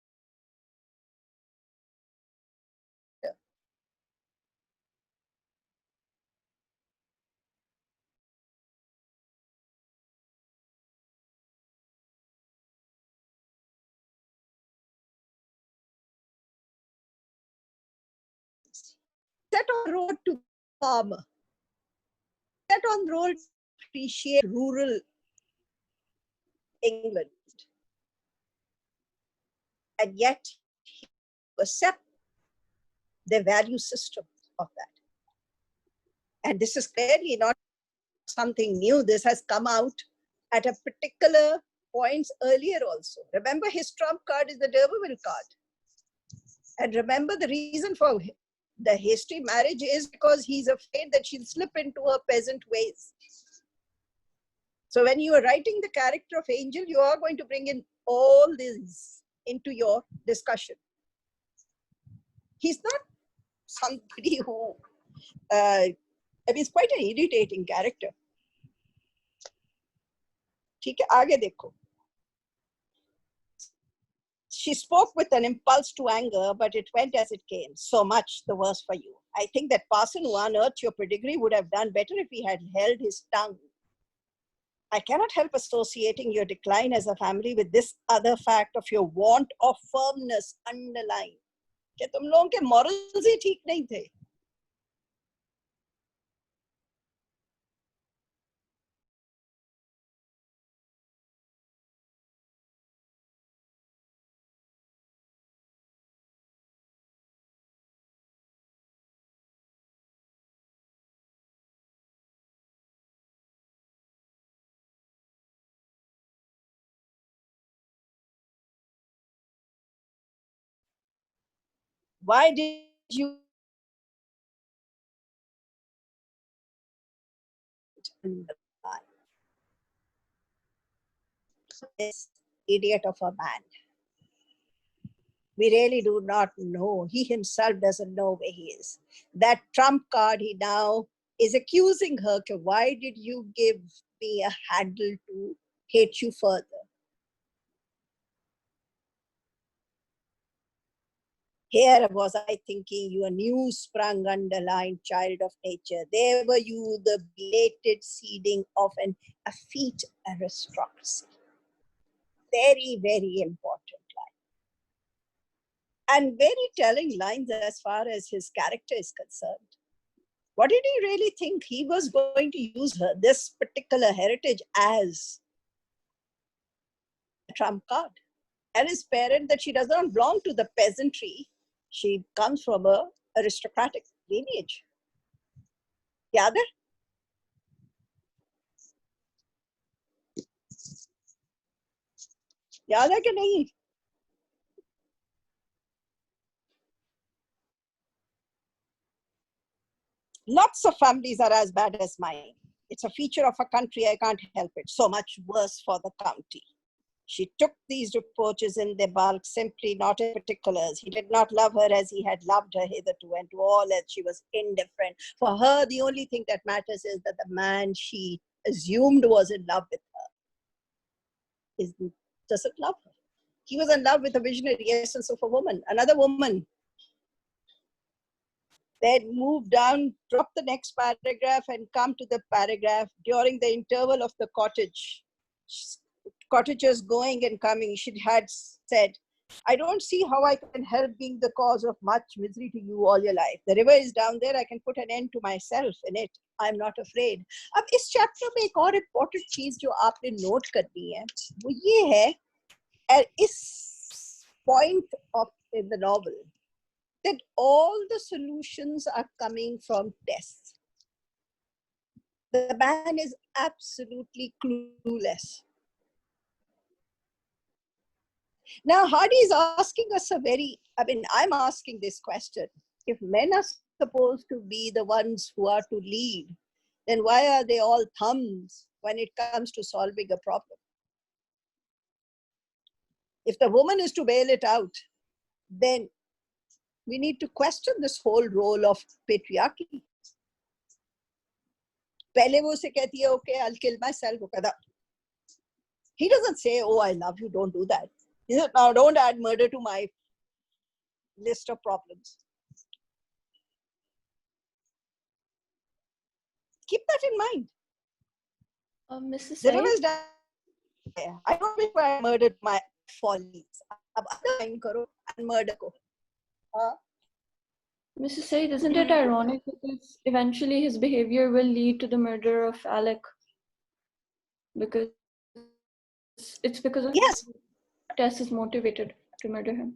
Set on road to farmer. Set on road to appreciate rural England. And yet he accept the value system of that. And this is clearly not something new. This has come out at a particular points earlier also. Remember, his trump card is the D'Urberville card. And remember, the reason for the hasty marriage is because he's afraid that she'll slip into her peasant ways. So when you are writing the character of Angel, you are going to bring in all these into your discussion. He's not somebody who, he's quite an irritating character. ठीक है, आगे देखो. She spoke with an impulse to anger, but it went as it came. So much the worse for you. I think that parson who unearthed your pedigree would have done better if he had held his tongue. I cannot help associating your decline as a family with this other fact of your want of firmness underlying. कि तुम लोगों के morals ही ठीक नहीं थे. Why did you this idiot of a man? We really do not know. He himself doesn't know where he is. That trump card he now is accusing her. Why did you give me a handle to hate you further? Here was I thinking you a new sprung underlined child of nature. There were you, the belated seeding of an effete aristocracy. Very, very important line. And very telling lines as far as his character is concerned. What did he really think? He was going to use her, this particular heritage, as a trump card. And his parent, that she does not belong to the peasantry. She comes from a aristocratic lineage. याद है? याद है कि नहीं? Lots of families are as bad as mine. It's a feature of a country, I can't help it. So much worse for the county. She took these reproaches in their bulk, simply not in particulars. He did not love her as he had loved her hitherto, and to all else she was indifferent. For her, the only thing that matters is that the man she assumed was in love with her doesn't love her. He was in love with the visionary essence of a woman, another woman. Then move down, drop the next paragraph and come to the paragraph during the interval of the cottagers going and coming. She had said, I don't see how I can help being the cause of much misery to you all your life. The river is down there. I can put an end to myself in it. I'm not afraid. अब इस chapter में एक और important चीज जो आपने note करनी है, वो ये है, इस point of in the novel, that all the solutions are coming from Tess. The man is absolutely clueless. Now, Hardy is asking us I'm asking this question. If men are supposed to be the ones who are to lead, then why are they all thumbs when it comes to solving a problem? If the woman is to bail it out, then we need to question this whole role of patriarchy. पहले वो उसे कहती है, okay, I'll kill myself. He doesn't say, oh, I love you, don't do that. He said, now don't add murder to my list of problems. Keep that in mind. Mrs. The Said, river is down there. I don't require murder to my follies. अब other करो and murder को. Mrs. Said, isn't it ironic because eventually his behavior will lead to the murder of Alec? Because it's because of Yes. Tess is motivated to murder him.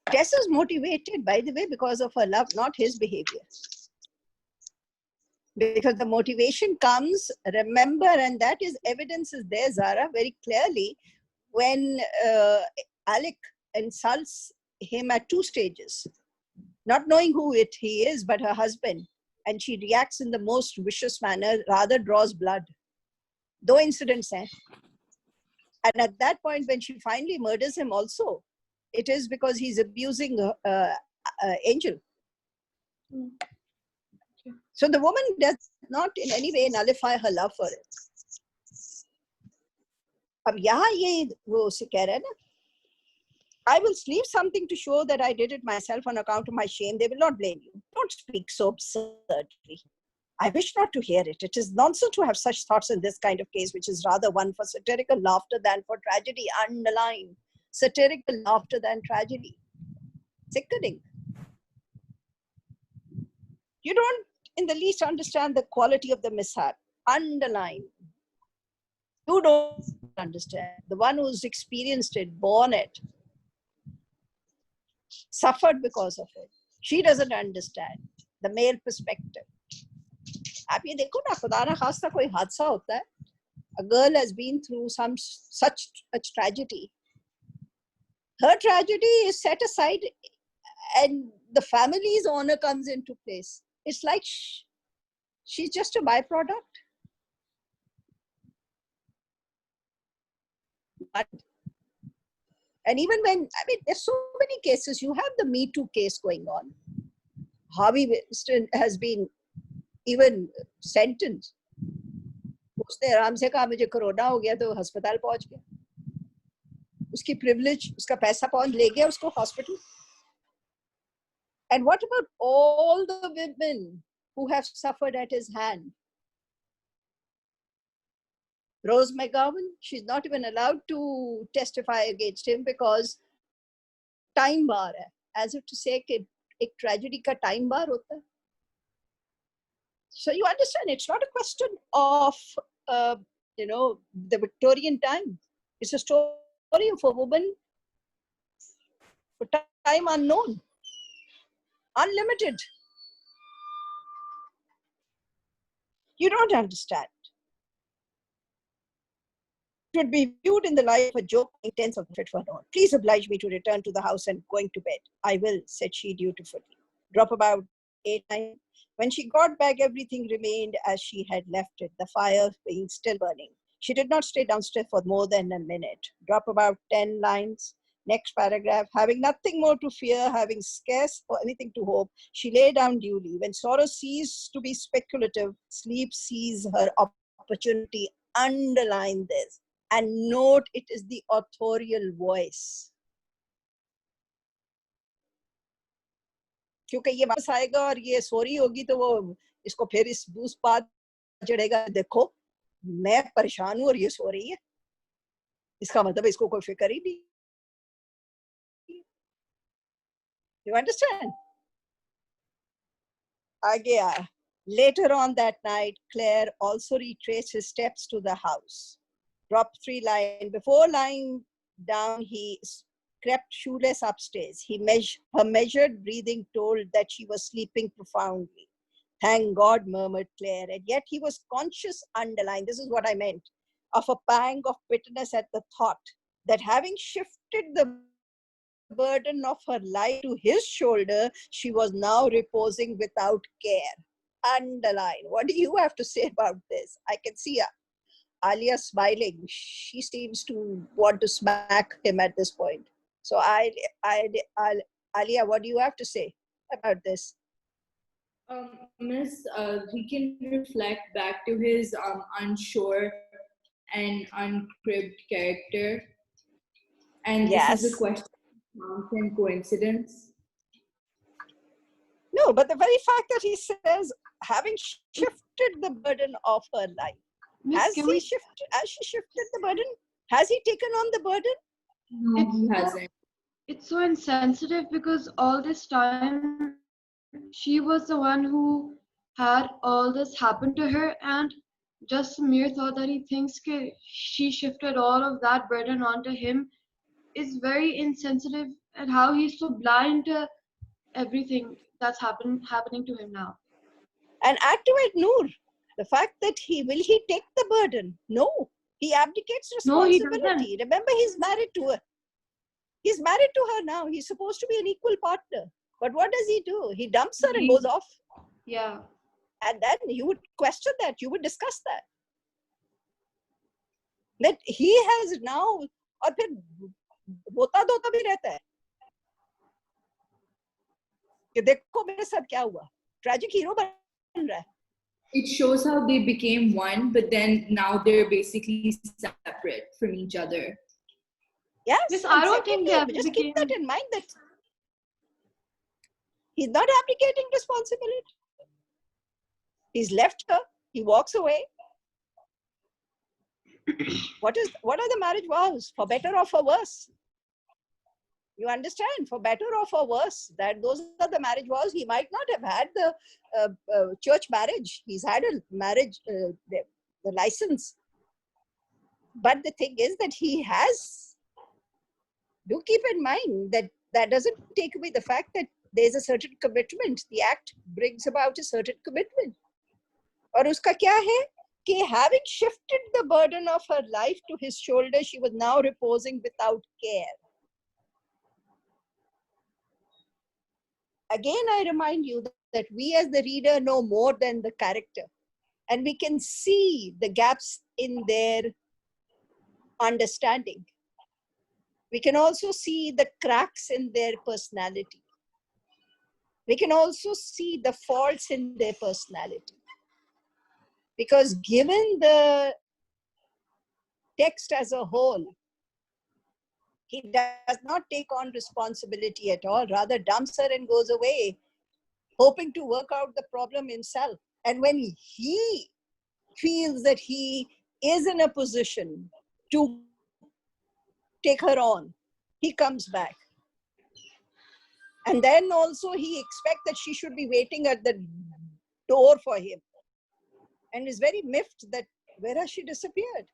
Tess is motivated, by the way, because of her love, not his behavior. Because the motivation comes, remember, and that is evidence is there, Zara, very clearly, when Alec insults him at 2 stages. Not knowing who he is, but her husband. And she reacts in the most vicious manner, rather draws blood. Though incidents end. And at that point, when she finally murders him also, it is because he's abusing Angel. So the woman does not in any way nullify her love for it. अब यहाँ ये वो उसे कह रहा है ना, I will leave something to show that I did it myself on account of my shame. They will not blame you. Don't speak so absurdly. I wish not to hear it. It is nonsense to have such thoughts in this kind of case, which is rather one for satirical laughter than for tragedy. Underline satirical laughter than tragedy. Sickening. You don't in the least understand the quality of the mishap. Underline. You don't understand. The one who's experienced it, born it, suffered because of it. She doesn't understand the male perspective. आप ये देखो ना, खुदा ना खास्ता कोई हादसा होता है, a girl has been through such a tragedy. Her tragedy is set aside and the family's honor comes into place. It's like she's just a byproduct. And even when, there's so many cases. You have the Me Too case going on. Harvey Weinstein has been even sentenced. उसने आराम से कहा मुझे corona हो गया तो अस्पताल पहुंच गया. उसकी privilege, उसका पैसा पहुंच ले गया उसको hospital. And what about all the women who have suffered at his hand? Rose McGowan, she's not even allowed to testify against him because time bar hai. As if to say कि एक tragedy का time bar होता है. So you understand, it's not a question of, the Victorian time. It's a story of a woman for time unknown, unlimited. You don't understand. It would be viewed in the light of a joke, intense of it for no. Please oblige me to return to the house and going to bed. I will, said she dutifully. Drop about 8, 9. When she got back, everything remained as she had left it, the fire being still burning. She did not stay downstairs for more than a minute. Drop about 10 lines. Next paragraph. Having nothing more to fear, having scarce or anything to hope, she lay down duly. When sorrow ceased to be speculative, sleep seized her opportunity. Underline this and note it is the authorial voice. क्योंकि ये वापस आएगा और ये sorry होगी तो वो इसको फिर इस बूस बात चढ़ेगा, देखो मैं परेशान हूँ और ये सो रही है, इसका मतलब इसको कोई फिक्र ही नहीं. You understand? आगे आया. Later on that night, Claire also retraced his steps to the house. Dropped 3 lines. Before lying down, he crept shoeless upstairs. Her measured breathing told that she was sleeping profoundly. Thank God, murmured Claire. And yet he was conscious, underline, this is what I meant, of a pang of bitterness at the thought that having shifted the burden of her life to his shoulder, she was now reposing without care. Underline. What do you have to say about this? I can see Alia smiling. She seems to want to smack him at this point. So Alia, what do you have to say about this? Miss, we can reflect back to his unsure and uncribbed character. And yes. This is a question of chance and coincidence. No, but the very fact that he says, having shifted the burden of her life, has she shifted the burden? Has he taken on the burden? No, he hasn't. It's so insensitive because all this time she was the one who had all this happen to her, and just the mere thought that he thinks she shifted all of that burden onto him is very insensitive, and how he's so blind to everything that's happening to him now. And add to it, Noor, the fact that will he take the burden? No, he abdicates responsibility. No, he doesn't. Remember, he's married to her. He's married to her now. He's supposed to be an equal partner. But what does he do? He dumps her and goes off. Yeah. And then you would question that. You would discuss that. That he has now, और फिर रोता धोता भी रहता है कि देखो मेरे साथ क्या हुआ. Tragic hero बन रहा है. It shows how they became one, but then now they're basically separate from each other. Yes. Yes, I don't think they secondly, just keep that in mind that he's not abdicating responsibility. He's left her. He walks away. What are the marriage vows? For better or for worse? You understand? For better or for worse, that those are the marriage vows. He might not have had the church marriage. He's had a marriage, the license. But the thing is that he has, do keep in mind that that doesn't take away the fact that there's a certain commitment. The act brings about a certain commitment. और उसका क्या है कि having shifted the burden of her life to his shoulder, she was now reposing without care. Again, I remind you that we as the reader know more than the character, and we can see the gaps in their understanding. We can also see the cracks in their personality. We can also see the faults in their personality. Because given the text as a whole, he does not take on responsibility at all, rather dumps her and goes away, hoping to work out the problem himself. And when he feels that he is in a position to take her on, he comes back. And then also he expects that she should be waiting at the door for him. And is very miffed that where has she disappeared?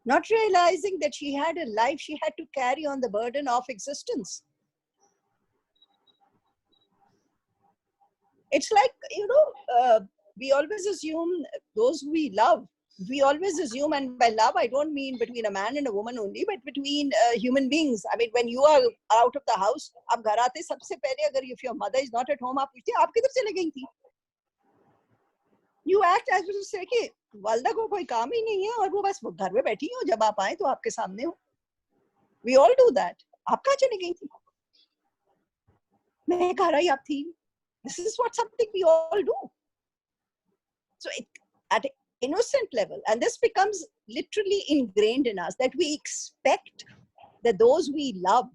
Not realizing that she had a life, she had to carry on the burden of existence. It's like, we always assume those we love. We always assume, and by love, I don't mean between a man and a woman only, but between human beings. I mean, when you are out of the house, आप घर आते सबसे पहले अगर if your mother is not at home, आप पूछते आप किधर चले गई थी? You act as if to say कि वालदा को कोई काम ही नहीं है और वो बस घर में बैठी हो, जब आप आए तो आपके सामने हो. We all do that. आप कहाँ चली गई थी? मैं घर आई आप थी. This is what something we all do. So at an innocent level, and this becomes literally ingrained in us, that we expect that those we love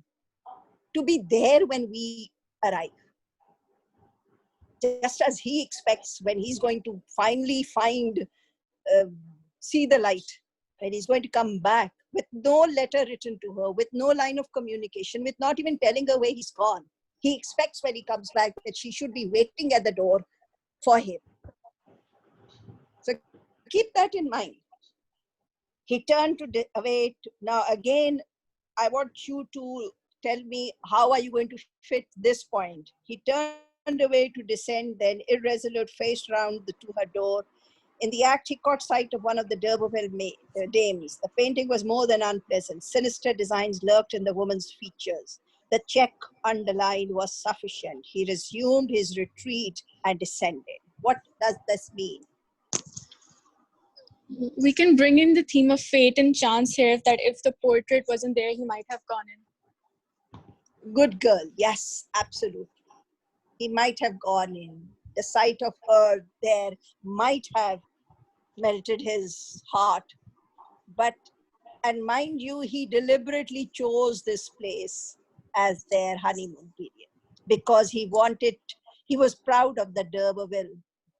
to be there when we arrive. Just as he expects when he's going to finally see the light, when he's going to come back with no letter written to her, with no line of communication, with not even telling her where he's gone. He expects when he comes back that she should be waiting at the door for him. So keep that in mind. He turned away. Now again, I want you to tell me, how are you going to fit this point? He turned away to descend, then irresolute faced round to her door. In the act, he caught sight of one of the d'Urberville dames. The painting was more than unpleasant. Sinister designs lurked in the woman's features. The check underlined was sufficient. He resumed his retreat and descended. What does this mean? We can bring in the theme of fate and chance here, that if the portrait wasn't there, he might have gone in. Good girl. Yes, absolutely. He might have gone in. The sight of her there might have melted his heart. But, and mind you, he deliberately chose this place as their honeymoon period because he was proud of the d'Urberville,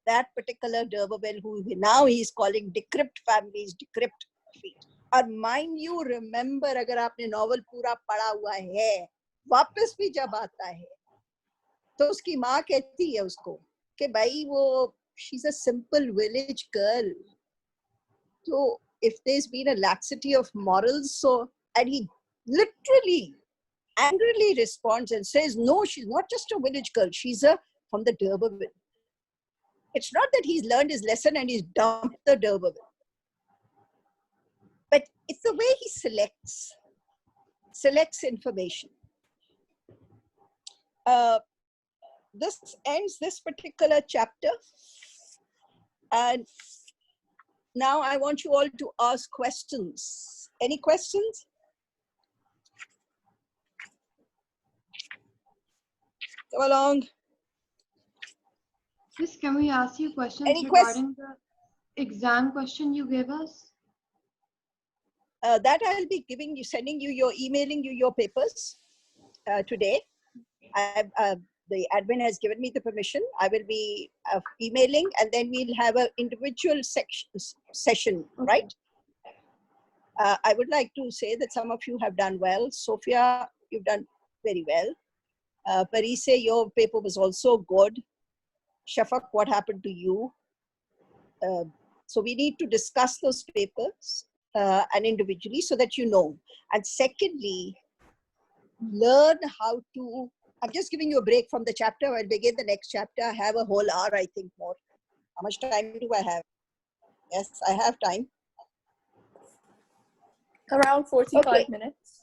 that particular d'Urberville who now he's calling decrepit families, decrepit feet. And mind you, remember, अगर आपने novel पूरा पढ़ा हुआ है, वापस भी जब आता है, तो उसकी माँ कहती है उसको कि भाई वो she's a simple village girl. So if there's been a laxity of morals, and he literally angrily responds and says, no, she's not just a village girl, she's from the d'Urberville. It's not that he's learned his lesson and he's dumped the d'Urberville. But it's the way he selects information. This ends this particular chapter. And now I want you all to ask questions. Any questions? Come along. Yes, can we ask you questions Any regarding the exam question you gave us? That I'll be sending you emailing you your papers today. The admin has given me the permission. I will be emailing, and then we'll have an individual session, right? I would like to say that some of you have done well. Sophia, you've done very well. Parise, your paper was also good. Shafaq, what happened to you? So we need to discuss those papers and individually so that you know. And secondly, learn how to, I'm just giving you a break from the chapter. I'll begin the next chapter. I have a whole hour, I think, more. How much time do I have? Yes, I have time. Around 45 minutes.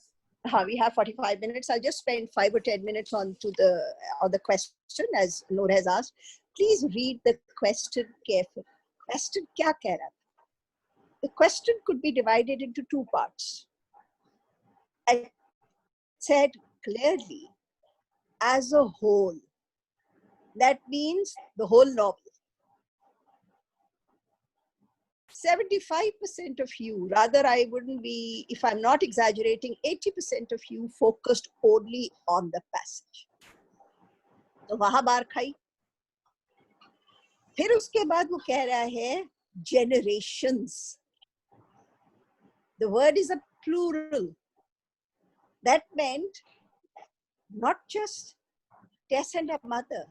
We have 45 minutes. I'll just spend 5 or 10 minutes on the question, as Noor has asked. Please read the question carefully. Question kya keh raha tha? The question could be divided into two parts. I said clearly, as a whole. That means the whole novel. 75% of you, rather I wouldn't be, if I'm not exaggerating, 80% of you focused only on the passage. तो वहाँ बार खाई. फिर उसके बाद वो कह रहा है generations. The word is a plural. That meant not just Tess and her mother.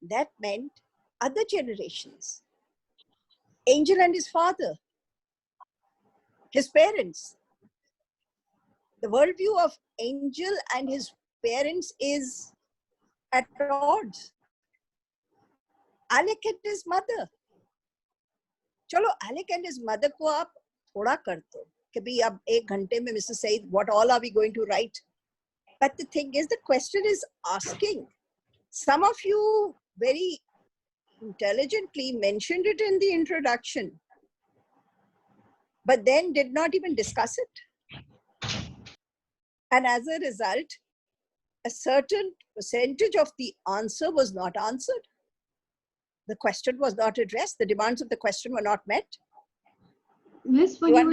That meant other generations. Angel and his father, his parents. The worldview of Angel and his parents is at odds. Alec and his mother. चलो Alec and his mother को आप थोड़ा कर दो कि भाई अब 1 घंटे में Mrs. Said, what all are we going to write? But the thing is, the question is asking. Some of you very intelligently mentioned it in the introduction, but then did not even discuss it. And as a result, a certain percentage of the answer was not answered. The question was not addressed. The demands of the question were not met. Miss, when you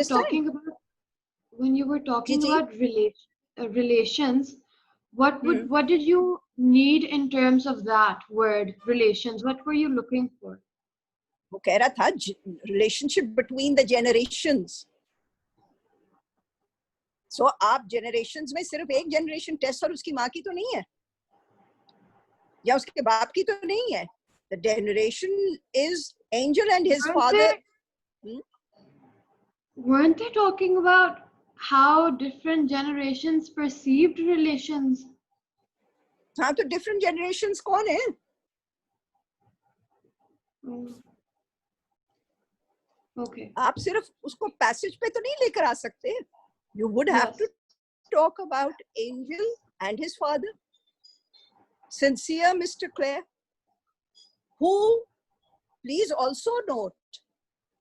were talking about relations, what did you need in terms of that word, relations? What were you looking for? वो कह रहा था relationship between the generations. So आप generations में सिर्फ एक generation Tess और उसकी माँ की तो नहीं है, या उसके बाप की तो नहीं है. The generation is Angel and his father. Weren't they talking about how different generations perceived relations? हाँ, तो different generations कौन है? Okay. आप सिर्फ उसको passage पे तो नहीं लेकर आ सकते. You would have to talk about Angel and his father. Sincere Mr. Clare, who, please also note,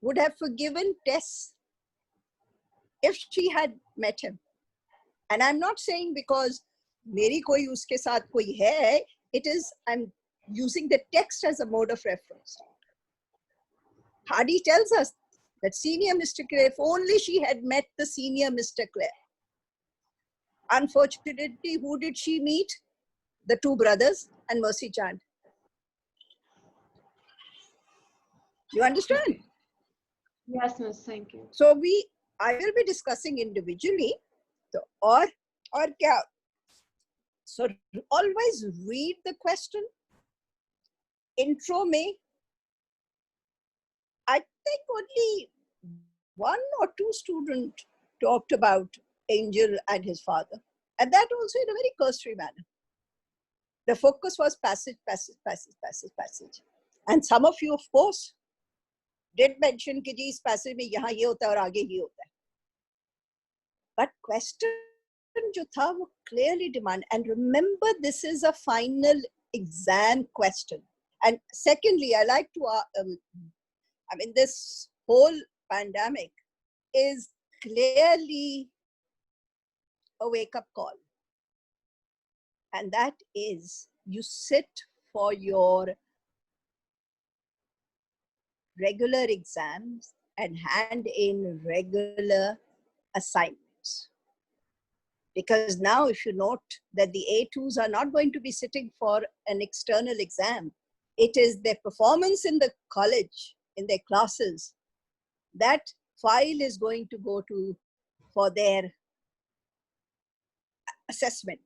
would have forgiven Tess if she had met him. And I'm not saying because मेरी कोई उसके साथ कोई है, it is, I'm using the text as a mode of reference. Hardy tells us that senior Mr. Clare, if only she had met the senior Mr. Clare. Unfortunately, who did she meet? The two brothers and Mercy Chand. You understand? Yes, Miss, thank you. So I will be discussing individually. So, or kya? So always read the question. Intro mein, I think only 1 or 2 students talked about Angel and his father. And that also in a very cursory manner. The focus was passage. And some of you, of course, did mention कि जी इस passage में यहाँ ये होता है और आगे ये होता है. But question जो था वो clearly demand. And remember, this is a final exam question. And secondly, I like to, this whole pandemic is clearly a wake-up call. And that is, you sit for your regular exams and hand in regular assignments. Because now if you note that the A2s are not going to be sitting for an external exam, it is their performance in the college, in their classes, that file is going to go to for their assessment.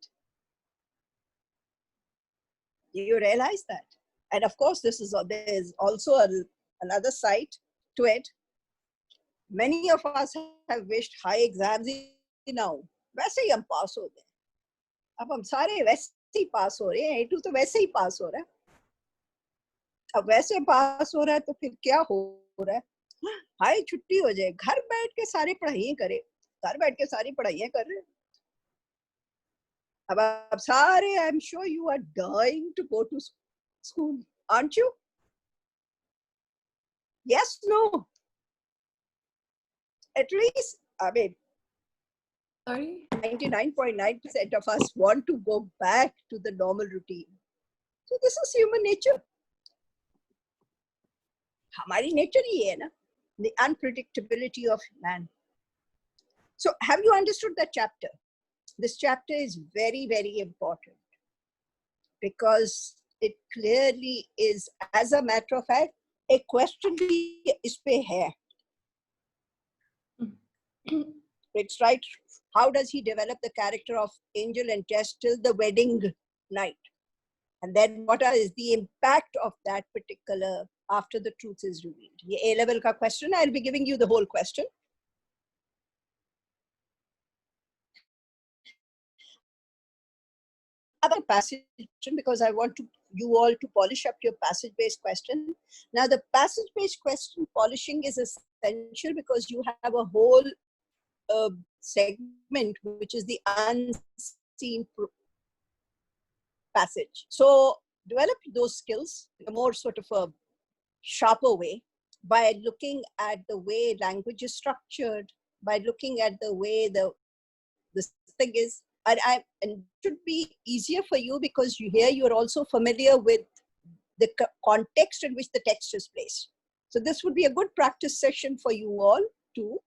Do you realize that? And of course, there is also another side to it. Many of us have wished high exams now. वैसे ही हम पास हो गए. अब हम सारे वैसे ही पास हो रहे हैं. A2 तो वैसे ही पास हो रहा है. अब वैसे पास हो रहा है तो फिर क्या हो रहा है? हाय छुट्टी हो जाए, घर बैठ के सारी पढ़ाइयाँ करे, घर बैठ के सारी पढ़ाइयाँ कर रहे हैं. अब सारे, I'm sure you are dying to go to school, aren't you? Yes, no. At least, I mean, Sorry? 99.9% of us want to go back to the normal routine. So this is human nature. हमारी nature ही है ना, the unpredictability of man. So have you understood that chapter? This chapter is very, very important because it clearly is, as a matter of fact, a question भी इस पे है. It's right. How does he develop the character of Angel and Tess till the wedding night? And then what is the impact of that particular after the truth is revealed? ये A-level का question. I'll be giving you the whole question. Other passage, because I want you all to polish up your passage-based question. Now the passage-based question polishing is essential because you have a whole segment which is the unseen passage. So develop those skills in a more sort of a sharper way by looking at the way language is structured, by looking at the way the thing is, and it should be easier for you because you're also familiar with the context in which the text is placed. So this would be a good practice session for you all to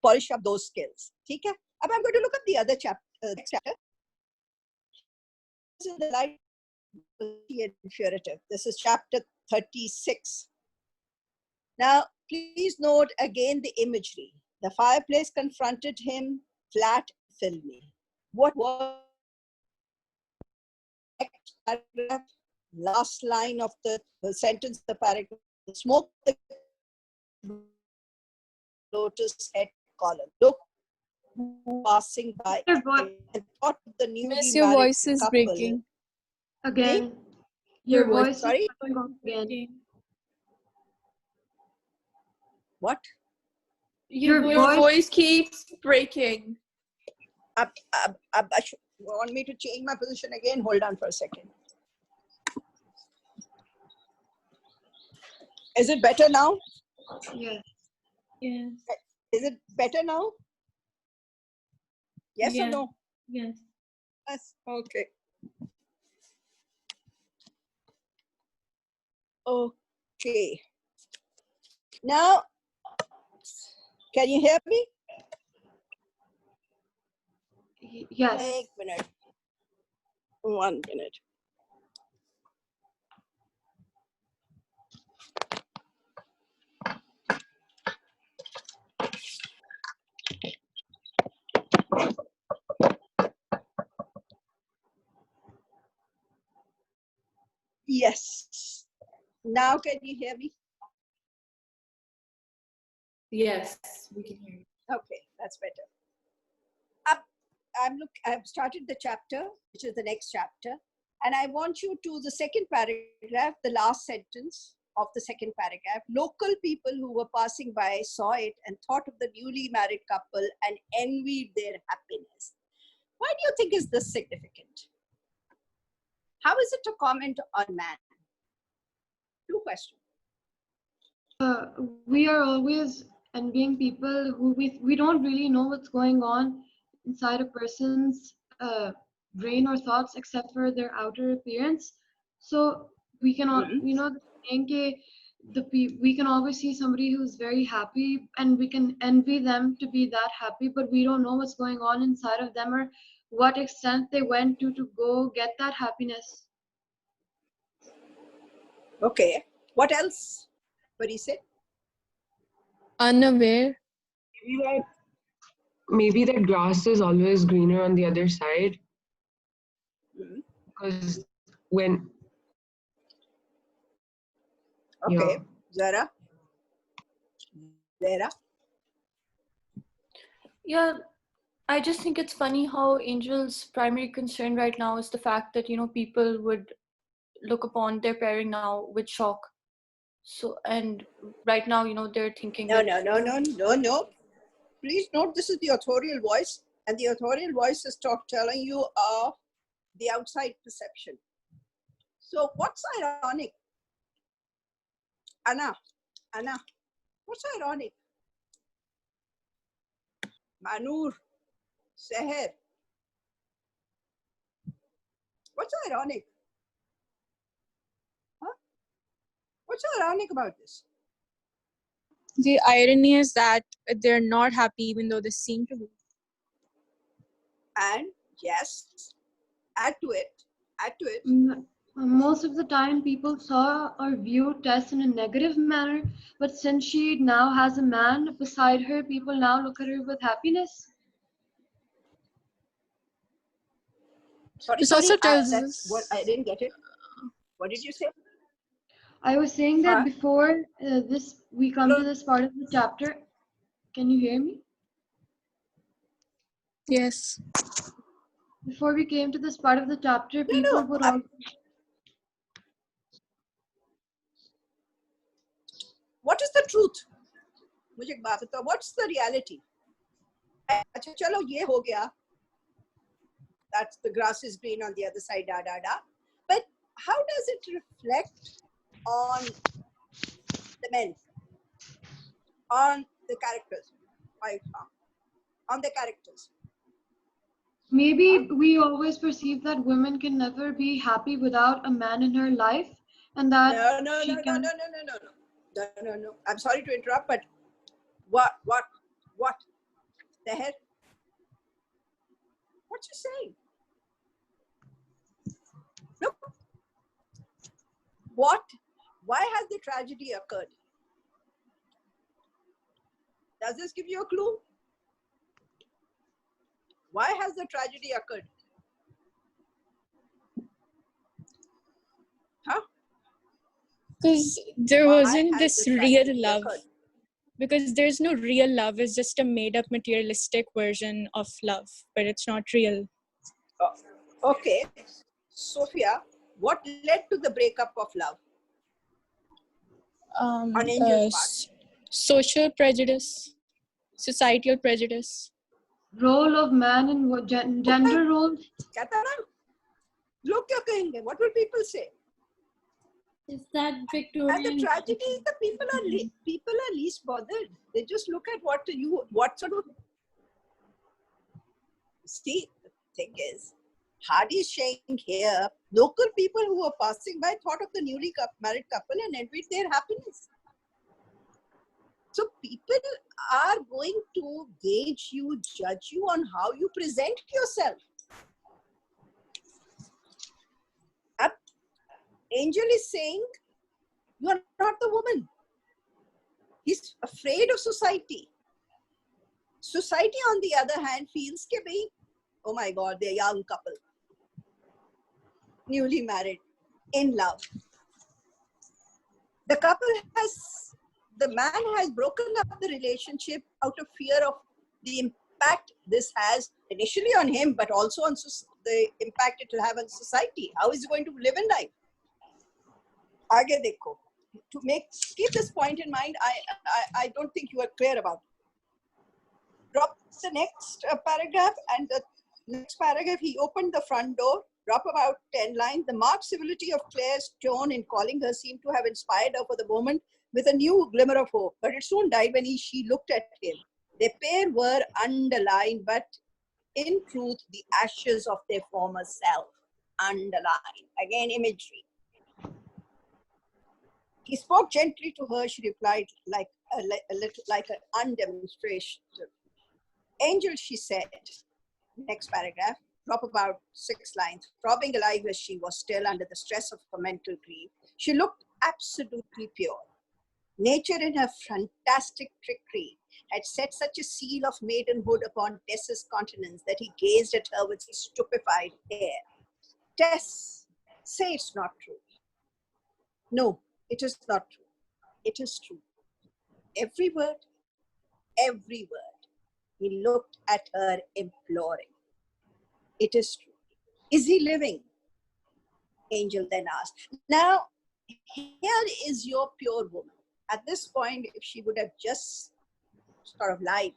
polish up those skills. Okay? Now I'm going to look at the other chapter. Next chapter. This is the light and figurative. This is chapter 36. Now, please note again the imagery. The fireplace confronted him, flat, filmy. What was the last line of the sentence, the paragraph? The smoke, the lotus head column. Look who passing by and thought of the newly Miss, your married voice is couple. breaking. Again. Your Your voice voice Sorry? is coming off again. What? Your voice- voice keeps breaking. You want me to change my position again? Hold on for a second. Is it better now? Yes. Yes. Is it better now? Yes or Yeah. no? Yes. Yes. Okay. Okay. Now, can you hear me? Yes. Wait a minute. 1 minute. Yes. Now can you hear me? Yes, we can hear you. Okay, that's better. I've started the chapter, which is the next chapter, and I want you to the second paragraph, the last sentence of the second paragraph. Local people who were passing by saw it and thought of the newly married couple and envied their happiness. Why do you think is this significant? How is it a comment on man? Two questions. We are always envying people who we don't really know what's going on inside a person's brain or thoughts except for their outer appearance. So we cannot, the saying ke we can always see somebody who's very happy, and we can envy them to be that happy, but we don't know what's going on inside of them or what extent they went to go get that happiness. Okay. What else? What he said? Unaware. Maybe that grass is always greener on the other side. Mhm. Because when Okay. yeah. Zara? Vera? Yeah, I just think it's funny how Angel's primary concern right now is the fact that, people would look upon their pairing now with shock. So, and right now, they're thinking No, that. no. Please note this is the authorial voice, and the authorial voice is telling you the outside perception. So what's ironic? Anna, what's ironic? Manur, Seher. What's ironic? Huh? What's ironic about this? The irony is that they're not happy even though they seem to be. And yes, add to it. Most of the time people saw or viewed Tess in a negative manner, but since she now has a man beside her, people now look at her with happiness. This also tells that's what I us. didn't get it. What did you say? I was saying that before we come to this part of the chapter. Can you hear me? Yes. Before we came to this part of the chapter, people would all. What is the truth? मुझे एक बात बताओ. What's the reality? अच्छा चलो ये हो गया. That's the grass is green on the other side. Da. But how does it reflect on the men, on the characters, on the characters? Maybe we always perceive that women can never be happy without a man in her life, and that No. I'm sorry to interrupt, but what the hell? What you saying? Look, why has the tragedy occurred? Does this give you a clue? Why has the tragedy occurred? Huh? Because there wasn't this real love. Because there's no real love. It's just a made-up materialistic version of love, but it's not real. Okay. Sophia, what led to the breakup of love? On Angel's part? Social prejudice, societal prejudice. Role of man and what gender roles. Look, what will people say? Is that Victorian? And the tragedy is the people are least bothered. They just look at what sort of. See, the thing is, Hardy is saying here, local people who were passing by thought of the newly married couple and envied their happiness. So people are going to gauge you, judge you on how you present yourself. Angel is saying, you are not the woman. He's afraid of society. Society, on the other hand, feels that, oh my God, they're a young couple, newly married, in love. The man has broken up the relationship out of fear of the impact this has initially on him, but also on the impact it will have on society. How is he going to live in life? Aage dekho. Keep this point in mind, I don't think you are clear about it. Drop the next paragraph, and the next paragraph, he opened the front door. Drop about 10 lines. The marked civility of Claire's tone in calling her seemed to have inspired her for the moment with a new glimmer of hope. But it soon died when she looked at him. Their pair were underlined, but in truth, the ashes of their former self. Underlined. Again, imagery. He spoke gently to her. She replied like a little like an undemonstrative. Angel, she said. Next paragraph. Drop about 6 lines. Throbbing alive as she was still under the stress of her mental grief, she looked absolutely pure. Nature in her fantastic trickery had set such a seal of maidenhood upon Tess's countenance that he gazed at her with stupefied air. Tess, say it's not true. No, it is not true. It is true. Every word, every word. He looked at her imploring. It is true. Is he living? Angel then asked. Now, here is your pure woman. At this point, if she would have just sort of lied,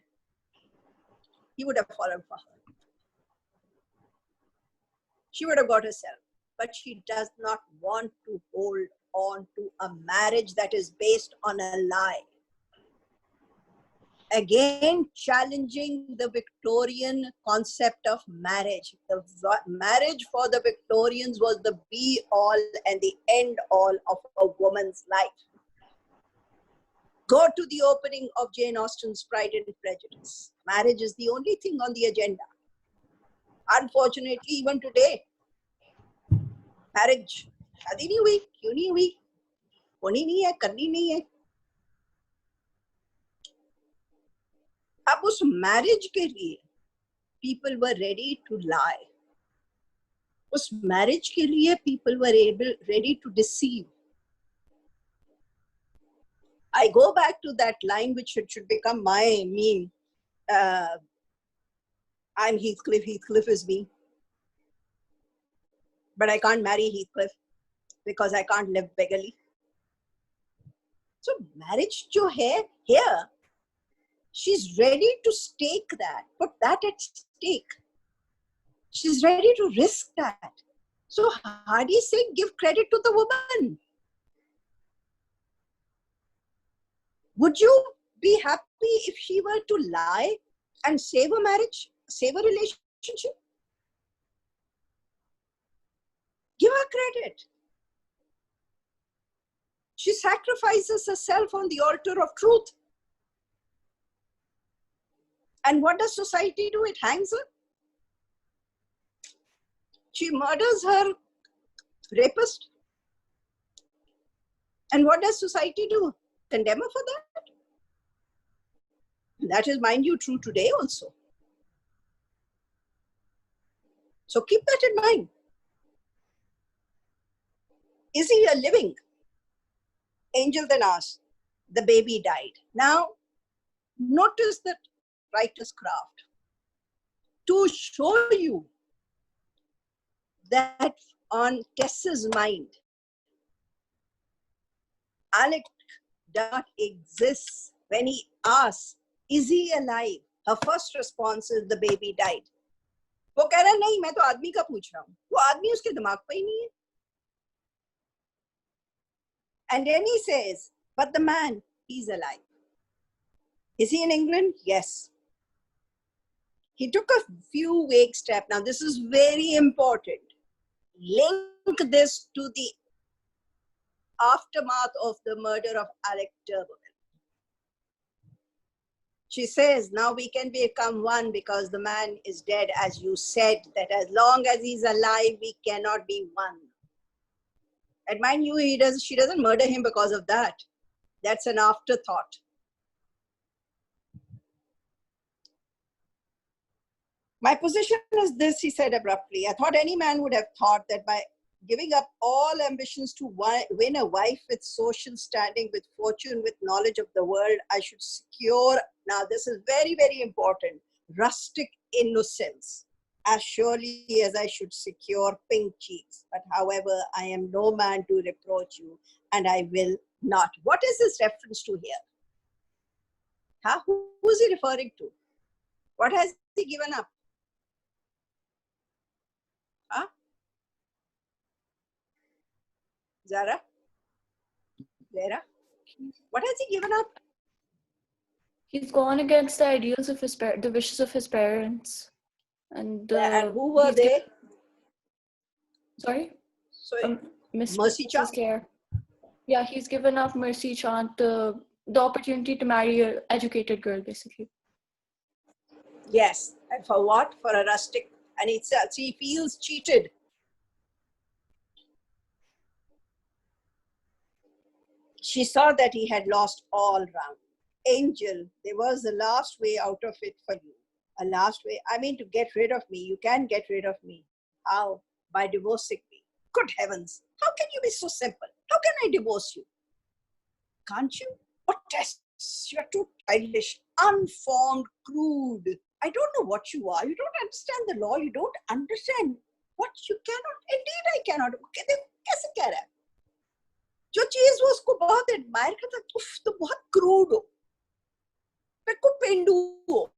he would have fallen for her. She would have got herself. But she does not want to hold on to a marriage that is based on a lie. Again, challenging the Victorian concept of marriage. The marriage for the Victorians was the be-all and the end-all of a woman's life. Go to the opening of Jane Austen's Pride and Prejudice. Marriage is the only thing on the agenda. Unfortunately, even today, marriage, शादी नहीं हुई, क्यों नहीं हुई, होनी नहीं है, करनी नहीं है. अब उस marriage के लिए people were ready to lie. उस marriage के लिए people were ready to deceive. I go back to that line which should become my meme. I'm Heathcliff, Heathcliff is me. But I can't marry Heathcliff because I can't live beggarly. So marriage jo hai here, she's ready to stake that, put that at stake. She's ready to risk that. So Hardy said, give credit to the woman. Would you be happy if she were to lie and save a marriage, save a relationship? Give her credit. She sacrifices herself on the altar of truth. And what does society do? It hangs her. She murders her rapist. And what does society do? Condemn her for that? That is, mind you, true today also. So keep that in mind. Is he a living? Angel then asked. The baby died. Now, notice that writer's craft. To show you that on Tess's mind, Alec does not exist. When he asks, is he alive? Her first response is, the baby died. वो कह रहा नहीं, मैं तो आदमी का पूछ रहा हूँ. वो आदमी उसके दिमाग पे ही नहीं है. And then he says, but the man, he's alive. Is he in England? Yes. He took a few vague steps. Now this is very important. Link this to the aftermath of the murder of Alec d'Urberville. She says, now we can become one because the man is dead, as you said, that as long as he's alive, we cannot be one. And mind you, she doesn't murder him because of that. That's an afterthought. My position is this, he said abruptly. I thought any man would have thought that by giving up all ambitions to win a wife with social standing, with fortune, with knowledge of the world, I should secure, now this is very, very important, rustic innocence, as surely as I should secure pink cheeks. But however, I am no man to reproach you, and I will not. What is this reference to here? Huh? Who is he referring to? What has he given up? Huh? Zara? Vera? What has he given up? He's gone against the ideals of his the wishes of his parents. And who were they? Sorry? So, Miss Mercy Cha? Clare. Yeah, he's given up Mercy Chant the opportunity to marry an educated girl, basically. Yes, and for what? For a rustic. And he feels cheated. She saw that he had lost all round. Angel, there was the last way out of it for you. A last way. I mean, to get rid of me. You can get rid of me. How? By divorcing me. Good heavens. How can you be so simple? How can I divorce you? Can't you? What tests? You're too childish, unformed, crude. I don't know what you are. You don't understand the law. You don't understand what you cannot. Indeed, I cannot. कैसे कह रहा है? जो चीज वो उसको बहुत admire करता, उफ तो बहुत क्रूड हो, मैं को पेंडू हो.